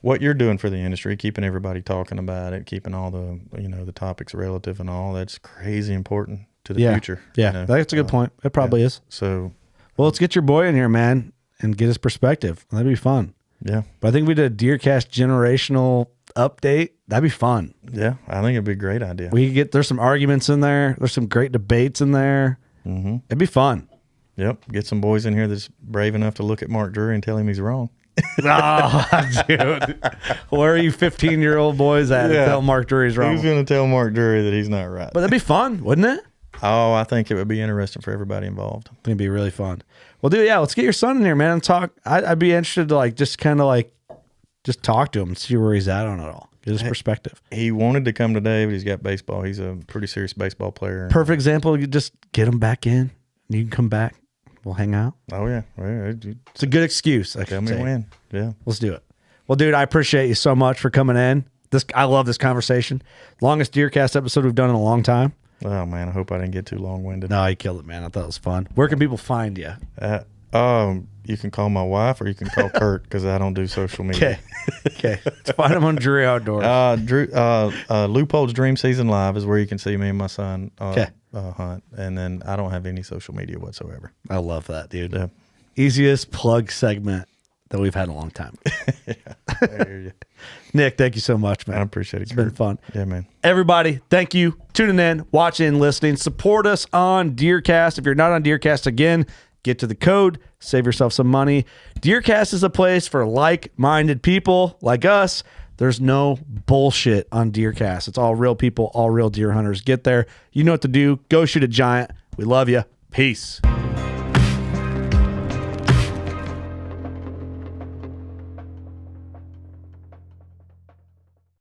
what you're doing for the industry, keeping everybody talking about it, keeping all the, you know, the topics relative and all, that's crazy important to the future. Yeah, you know? That's a good point. It probably is. So, well, let's get your boy in here, man, and get his perspective. That'd be fun. Yeah. But I think we did a DeerCast generational update. That'd be fun. Yeah, I think it'd be a great idea. We could get, there's some arguments in there. There's some great debates in there. Mm-hmm. It'd be fun. Yep. Get some boys in here that's brave enough to look at Mark Drury and tell him he's wrong. Oh, dude. Where are you 15-year-old boys at to tell Mark Drury's wrong? Who's going to tell Mark Drury that he's not right? But that'd be fun, wouldn't it? Oh, I think it would be interesting for everybody involved. I think it'd be really fun. Well, dude, let's get your son in here, man, and talk. I'd be interested to like just kind of like just talk to him and see where he's at on it all. Get his perspective. He wanted to come today, but he's got baseball. He's a pretty serious baseball player. Perfect example. You just get him back in, and you can come back. We'll hang out. Oh, yeah. It's a good excuse. Tell me when. Yeah. Let's do it. Well, dude, I appreciate you so much for coming in. I love this conversation. Longest DeerCast episode we've done in a long time. Oh, man. I hope I didn't get too long-winded. No, you killed it, man. I thought it was fun. Where can people find you? You can call my wife or you can call Curt because I don't do social media. Okay. Let's find him on Drury Outdoors. Loophole's Dream Season Live is where you can see me and my son hunt. And then I don't have any social media whatsoever. I love that, dude. Yeah. Easiest plug segment that we've had in a long time. Yeah, I hear you. Nick, thank you so much, man. I appreciate it. It's been fun. Yeah, man. Everybody, thank you. Tuning in, watching, listening. Support us on DeerCast. If you're not on DeerCast, again, get to the code, save yourself some money. DeerCast is a place for like-minded people like us. There's no bullshit on DeerCast. It's all real people, all real deer hunters. Get there. You know what to do. Go shoot a giant. We love you. Peace.